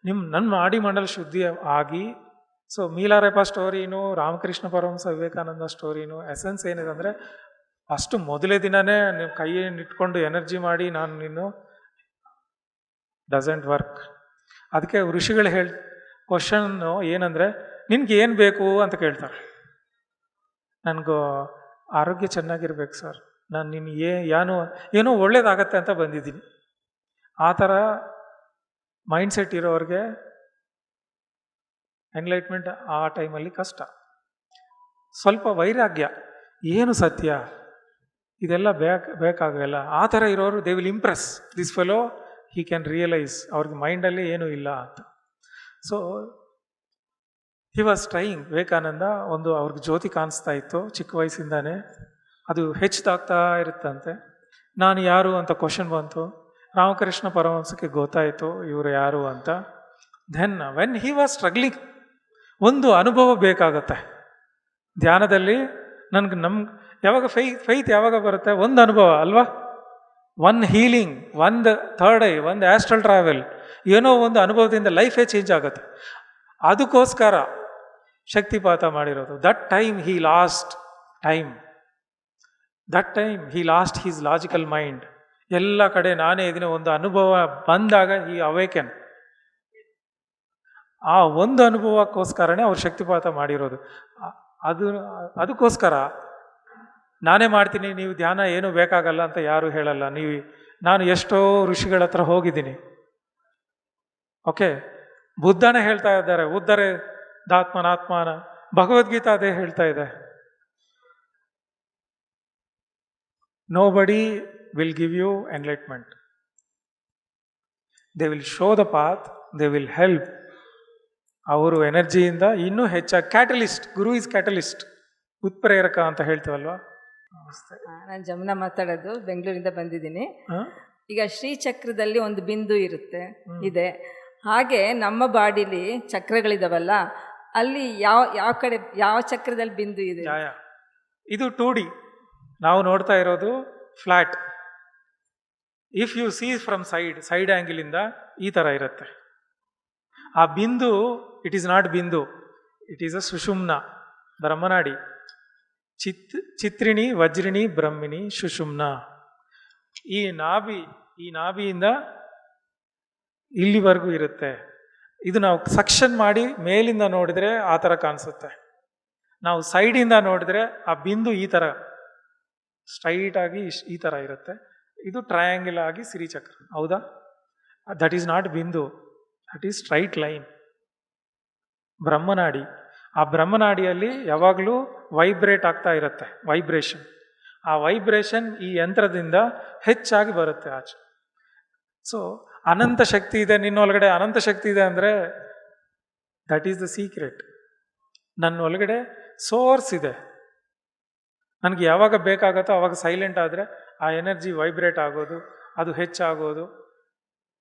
ನನ್ನ ನಾಡಿ ಮಂಡಲ ಶುದ್ಧಿ ಆಗಿ. ಸೊ ಮೀಲಾರೆಪ ಸ್ಟೋರಿನೂ ರಾಮಕೃಷ್ಣ ಪರಮಹಂಸ ವಿವೇಕಾನಂದ ಸ್ಟೋರಿನೂ ಎಸೆನ್ಸ್ ಏನಿದೆ ಅಂದರೆ, ಅಷ್ಟು ಮೊದಲೇ ದಿನವೇ ನೀವು ಕೈಯನ್ನು ಇಟ್ಕೊಂಡು ಎನರ್ಜಿ ಮಾಡಿ ನಾನು ನೀನು ಡಸಂಟ್ ವರ್ಕ್. ಅದಕ್ಕೆ ಋಷಿಗಳು ಕ್ವಶನ್ನು ಏನಂದರೆ, ನಿನ್ಗೆ ಏನು ಬೇಕು ಅಂತ ಕೇಳ್ತಾರೆ. ನನಗೂ ಆರೋಗ್ಯ ಚೆನ್ನಾಗಿರ್ಬೇಕು ಸರ್, ನಾನು ನಿನ್ನ ಏನೋ ಒಳ್ಳೇದಾಗತ್ತೆ ಅಂತ ಬಂದಿದ್ದೀನಿ. ಆ ಥರ ಮೈಂಡ್ಸೆಟ್ ಇರೋರಿಗೆ ಎನ್ಲೈಟ್ಮೆಂಟ್ ಆ ಟೈಮಲ್ಲಿ ಕಷ್ಟ. ಸ್ವಲ್ಪ ವೈರಾಗ್ಯ, ಏನು ಸತ್ಯ ಇದೆಲ್ಲ ಬೇಕಾಗಲ್ಲ. ಆ ಥರ ಇರೋರು they will Impress this fellow, he can realise. ಅವ್ರಿಗೆ ಮೈಂಡಲ್ಲಿ ಏನೂ ಇಲ್ಲ ಅಂತ. So he was trying. Vivekananda ಅವ್ರಿಗೆ ಜ್ಯೋತಿ ಕಾಣಿಸ್ತಾ ಇತ್ತು ಚಿಕ್ಕ ವಯಸ್ಸಿಂದಾನೆ. ಅದು ಹೆಚ್ಚಾಗ್ತಾ ಇರುತ್ತಂತೆ. ನಾನು ಯಾರು ಅಂತ ಕ್ವಶನ್ ಬಂತು. ರಾಮಕೃಷ್ಣ ಪರಮಹಂಸಕ್ಕೆ ಗೊತ್ತಾಯಿತು ಇವರು ಯಾರು ಅಂತ. Then when he was struggling, ಒಂದು ಅನುಭವ ಬೇಕಾಗತ್ತೆ ಧ್ಯಾನದಲ್ಲಿ. ಯಾವಾಗ ಫೈತ್ ಯಾವಾಗ ಬರುತ್ತೆ? ಒಂದು ಅನುಭವ ಅಲ್ವಾ? ಒನ್ ಹೀಲಿಂಗ್, ಒಂದು ಥರ್ಡ್ ಐ, ಒಂದು ಆಸ್ಟ್ರಲ್ ಟ್ರಾವೆಲ್, ಏನೋ ಒಂದು ಅನುಭವದಿಂದ ಲೈಫೇ ಚೇಂಜ್ ಆಗುತ್ತೆ. ಅದಕ್ಕೋಸ್ಕರ ಶಕ್ತಿಪಾತ ಮಾಡಿರೋದು. That time he lost his logical mind. ಎಲ್ಲ ಕಡೆ ನಾನೇ ಇದನ್ನ ಒಂದು ಅನುಭವ ಬಂದಾಗ ಈ ಅವೇಕೆನ್. ಆ ಒಂದು ಅನುಭವಕ್ಕೋಸ್ಕರನೇ ಅವ್ರು ಶಕ್ತಿಪಾತ ಮಾಡಿರೋದು. ಅದಕ್ಕೋಸ್ಕರ ನಾನೇ ಮಾಡ್ತೀನಿ, ನೀವು ಧ್ಯಾನ ಏನೂ ಬೇಕಾಗಲ್ಲ ಅಂತ ಯಾರೂ ಹೇಳಲ್ಲ. ನಾನು ಎಷ್ಟೋ ಋಷಿಗಳ ಹತ್ರ ಹೋಗಿದ್ದೀನಿ. ಓಕೆ, ಬುದ್ಧನೇ ಹೇಳ್ತಾ ಇದ್ದಾರೆ, ಉದ್ದರೆ ದಾತ್ಮನಾತ್ಮಾನ. ಭಗವದ್ಗೀತಾ ಅದೇ ಹೇಳ್ತಾ ಇದೆ. Nobody will give you enlightenment. They will show the path, they will help. ಅವರು ಎನರ್ಜಿಯಿಂದ ಇನ್ನೂ ಹೆಚ್ಚಾಗಿ ಕ್ಯಾಟಲಿಸ್ಟ್, ಗುರು ಇಸ್ ಕ್ಯಾಟಲಿಸ್ಟ್, ಉತ್ಪ್ರೇರಕ ಅಂತ ಹೇಳ್ತೀವಲ್ವಾ. ನಾನು ಜಮುನಾ ಮಾತಾಡೋದು, ಬೆಂಗಳೂರಿಂದ ಬಂದಿದ್ದೀನಿ. ಹ? ಈಗ ಶ್ರೀಚಕ್ರದಲ್ಲಿ ಒಂದು ಬಿಂದು ಇದೆ. ಹಾಗೆ ನಮ್ಮ ಬಾಡಿಲಿ ಚಕ್ರಗಳಿದಾವಲ್ಲ, ಅಲ್ಲಿ ಯಾವ ಕಡೆ ಯಾವ ಚಕ್ರದಲ್ಲಿ ಬಿಂದು ಇದೆ? ಇದು 2D. ನಾವು ನೋಡ್ತಾ ಇರೋದು flat. If you see from side angle ಇಂದ ಈ ಥರ ಇರುತ್ತೆ. ಆ ಬಿಂದು, it is not bindu, it is a sushumna, brahmanadi. Chitrini vajrini brahmini sushumna. ಈ ನಾಭಿಯಿಂದ ಇಲ್ಲಿವರೆಗೂ ಇರುತ್ತೆ. ಇದು ನಾವು ಸಕ್ಷನ್ ಮಾಡಿ ಮೇಲಿಂದ ನೋಡಿದ್ರೆ ಆ ಥರ ಕಾಣಿಸುತ್ತೆ. ನಾವು ಸೈಡಿಂದ ನೋಡಿದ್ರೆ ಆ ಬಿಂದು ಈ ಥರ ಸ್ಟ್ರೈಟ್ ಆಗಿ ಈ ಥರ ಇರುತ್ತೆ. ಇದು ಟ್ರಯಾಂಗಲ್ ಆಗಿ ಸಿರಿಚಕ್ರ. ಹೌದಾ? ದಟ್ ಈಸ್ ನಾಟ್ ಬಿಂದು, that is straight line. Brahmanadi, ಆ ಬ್ರಹ್ಮನಾಡಿಯಲ್ಲಿ ಯಾವಾಗಲೂ ವೈಬ್ರೇಟ್ ಆಗ್ತಾ ಇರುತ್ತೆ, ವೈಬ್ರೇಷನ್. ಆ ವೈಬ್ರೇಷನ್ ಈ ಯಂತ್ರದಿಂದ ಹೆಚ್ಚಾಗಿ ಬರುತ್ತೆ ಆಚೆ. ಸೊ ಅನಂತ ಶಕ್ತಿ ಇದೆ ನಿನ್ನೊಳಗಡೆ, ಅನಂತ ಶಕ್ತಿ ಇದೆ ಅಂದರೆ ದಟ್ ಈಸ್ ದ ಸೀಕ್ರೆಟ್. ನನ್ನ ಒಳಗಡೆ ಸೋರ್ಸ್ ಇದೆ. ನನಗೆ ಯಾವಾಗ ಬೇಕಾಗತ್ತೋ ಆವಾಗ ಸೈಲೆಂಟ್ ಆದರೆ ಆ ಎನರ್ಜಿ ವೈಬ್ರೇಟ್ ಆಗೋದು, ಅದು ಹೆಚ್ಚಾಗೋದು,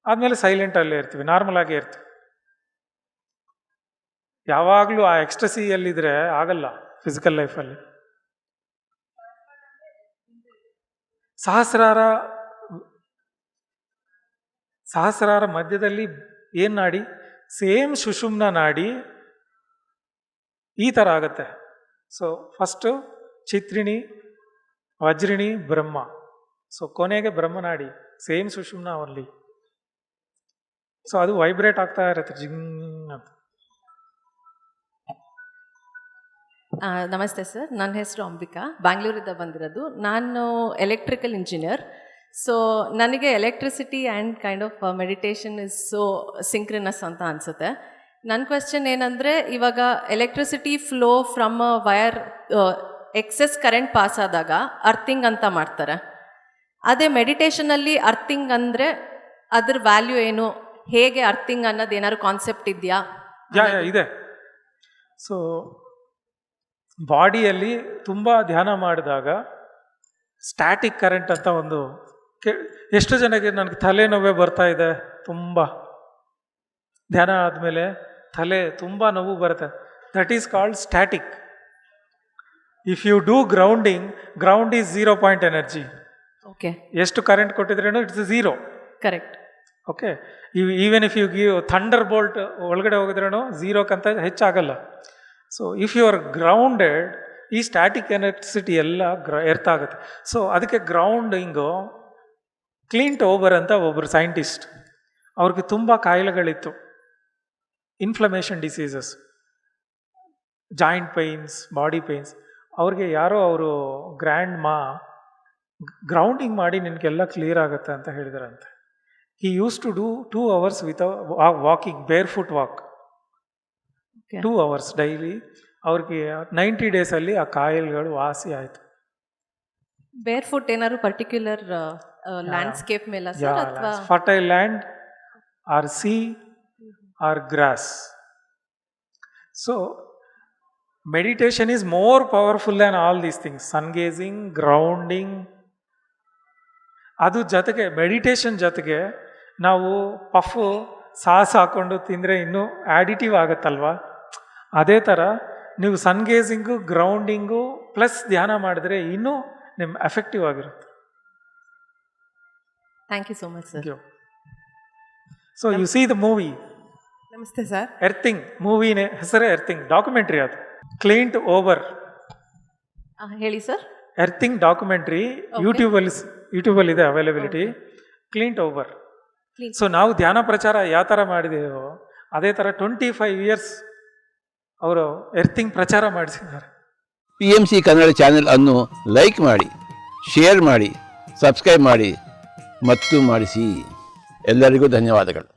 ಆದಮೇಲೆ ಸೈಲೆಂಟಲ್ಲೇ ಇರ್ತೀವಿ, ನಾರ್ಮಲ್ ಆಗೇ ಇರ್ತೀವಿ. ಯಾವಾಗಲೂ ಆ ಎಕ್ಸ್ಟ್ರಸಿಯಲ್ಲಿದ್ದರೆ ಆಗಲ್ಲ ಫಿಸಿಕಲ್ ಲೈಫಲ್ಲಿ. ಸಹಸ್ರಾರ ಮಧ್ಯದಲ್ಲಿ ಏನು ನಾಡಿ? ಸೇಮ್ ಸುಷುಮ್ನ ನಾಡಿ ಈ ಥರ ಆಗುತ್ತೆ. ಸೊ ಫಸ್ಟು ಚಿತ್ರಿಣಿ ವಜ್ರಿಣಿ ಬ್ರಹ್ಮ, ಸೊ ಕೊನೆಗೆ ಬ್ರಹ್ಮನಾಡಿ, ಸೇಮ್ ಸುಷುಮ್ನ ಅವಲ್ಲಿ. ಸೊ ಅದು ವೈಬ್ರೇಟ್ ಆಗ್ತಾ ಇರುತ್ತೆ ಜಿಂಗ್ ಅಂತ. ನಮಸ್ತೆ ಸರ್, ನನ್ನ ಹೆಸರು ಅಂಬಿಕಾ, ಬ್ಯಾಂಗ್ಳೂರಿಂದ ಬಂದಿರೋದು. ನಾನು ಎಲೆಕ್ಟ್ರಿಕಲ್ ಇಂಜಿನಿಯರ್. ಸೊ ನನಗೆ electricity and kind of meditation is so synchronous ಅಂತ ಅನಿಸುತ್ತೆ. ನನ್ನ ಕ್ವೆಶ್ಚನ್ ಏನಂದರೆ, ಇವಾಗ electricity flow from wire excess current pass ಆದಾಗ ಅರ್ಥಿಂಗ್ ಅಂತ ಮಾಡ್ತಾರೆ. ಅದೇ ಮೆಡಿಟೇಷನಲ್ಲಿ ಅರ್ಥಿಂಗ್ ಅಂದರೆ ಅದ್ರ ವ್ಯಾಲ್ಯೂ ಏನು, ಹೇಗೆ ಅರ್ಥಿಂಗ್ ಅನ್ನೋದು ಏನಾದ್ರು ಕಾನ್ಸೆಪ್ಟ್ ಇದೆಯಾ? ಇದೆ. ಸೊ ಬಾಡಿಯಲ್ಲಿ ತುಂಬ ಧ್ಯಾನ ಮಾಡಿದಾಗ ಸ್ಟ್ಯಾಟಿಕ್ ಕರೆಂಟ್ ಅಂತ ಒಂದು ಎಷ್ಟು ಜನಕ್ಕೆ ನನಗೆ ತಲೆನೋವೇ ಬರ್ತಾ ಇದೆ, ತುಂಬ ಧ್ಯಾನ ಆದಮೇಲೆ ತಲೆ ತುಂಬ ನೋವು ಬರುತ್ತೆ, that is called static. If you do grounding, ground is 0 point energy. Okay, ಎಷ್ಟು ಕರೆಂಟ್ ಕೊಟ್ಟಿದ್ರೇನು it's 0. Correct. Okay, even if you give thunderbolt ಒಳಗಡೆ ಹೋಗಿದ್ರೇನು 0ಕ್ಕಿಂತ ಹೆಚ್ಚಾಗಲ್ಲ. So if you are grounded, ಈ ಸ್ಟ್ಯಾಟಿಕ್ ಎಲೆಕ್ಟ್ರಿಸಿಟಿ ಎಲ್ಲ ಎರ್ತ್ ಆಗುತ್ತೆ. So ಅದಕ್ಕೆ ಗ್ರೌಂಡಿಂಗು ಕ್ಲೀಂಟ್ ಓವರ್ ಅಂತ ಒಬ್ಬರು ಸೈಂಟಿಸ್ಟ್, ಅವ್ರಿಗೆ ತುಂಬ ಕಾಯಿಲೆಗಳಿತ್ತು, inflammation diseases, joint pains, body pains. ಅವ್ರಿಗೆ ಯಾರೋ ಅವರು ಗ್ರ್ಯಾಂಡ್ ಮಾ ಗ್ರೌಂಡಿಂಗ್ ಮಾಡಿ ನಿನಗೆಲ್ಲ ಕ್ಲಿಯರ್ ಆಗುತ್ತೆ ಅಂತ ಹೇಳಿದಾರಂತೆ. He used to do 2 hours with walking, barefoot walk, 2 hours daily. ಅವ್ರಿಗೆ 90 ಡೇಸಲ್ಲಿ ಆ ಕಾಯಿಲೆಗಳು ವಾಸಿ ಆಯಿತು. ಬೇರ್ ಫುಟ್ ಏನಾದ್ರು ಪರ್ಟಿಕ್ಯುಲರ್ ಲ್ಯಾಂಡ್ಸ್ಕೇಪ್ ಮೇಲೆ ಅಥವಾ fertile land or sea or grass. So meditation is more powerful than all these things. Sun gazing, grounding, ಅದು ಜೊತೆಗೆ ಮೆಡಿಟೇಷನ್ ಜೊತೆಗೆ ನಾವು ಸಾಸ್ ಹಾಕ್ಕೊಂಡು ತಿಂದರೆ ಇನ್ನೂ ಆ್ಯಡಿಟಿವ್ ಆಗುತ್ತಲ್ವಾ, ಅದೇ ಥರ ನೀವು ಸನ್ ಗೇಜಿಂಗು, ಗ್ರೌಂಡಿಂಗು ಪ್ಲಸ್ ಧ್ಯಾನ ಮಾಡಿದ್ರೆ ಇನ್ನೂ ನಿಮ್ಮ ಎಫೆಕ್ಟಿವ್ ಆಗಿರುತ್ತೆ. Thank you so much sir. So you see the movie. ನಮಸ್ತೆ ಸರ್. ಎರ್ಥಿಂಗ್ ಮೂವಿನೇ ಹೆಸರೇ ಎರ್ಥಿಂಗ್, ಡಾಕ್ಯುಮೆಂಟ್ರಿ ಅದು. ಕ್ಲೀಂಟ್ ಓವರ್ ಹೇಳಿ ಸರ್. ಎರ್ಥಿಂಗ್ ಡಾಕ್ಯುಮೆಂಟ್ರಿ ಯೂಟ್ಯೂಬಲ್ಲಿ ಇದೆ ಅವೈಲಬಿಲಿಟಿ. ಕ್ಲೀಂಟ್ ಓವರ್. ಸೊ ನಾವು ಧ್ಯಾನ ಪ್ರಚಾರ ಯಾವ ಥರ ಮಾಡಿದೆವೋ ಅದೇ ಥರ 25 years ಅವರು ಎರ್ಥಿಂಗ್ ಪ್ರಚಾರ ಮಾಡಿಸಿದ್ದಾರೆ. PMC ಕನ್ನಡ ಚಾನೆಲ್ ಅನ್ನು ಲೈಕ್ ಮಾಡಿ, ಶೇರ್ ಮಾಡಿ, ಸಬ್ಸ್ಕ್ರೈಬ್ ಮಾಡಿ ಮತ್ತು ಮಾಡಿಸಿ. ಎಲ್ಲರಿಗೂ ಧನ್ಯವಾದಗಳು.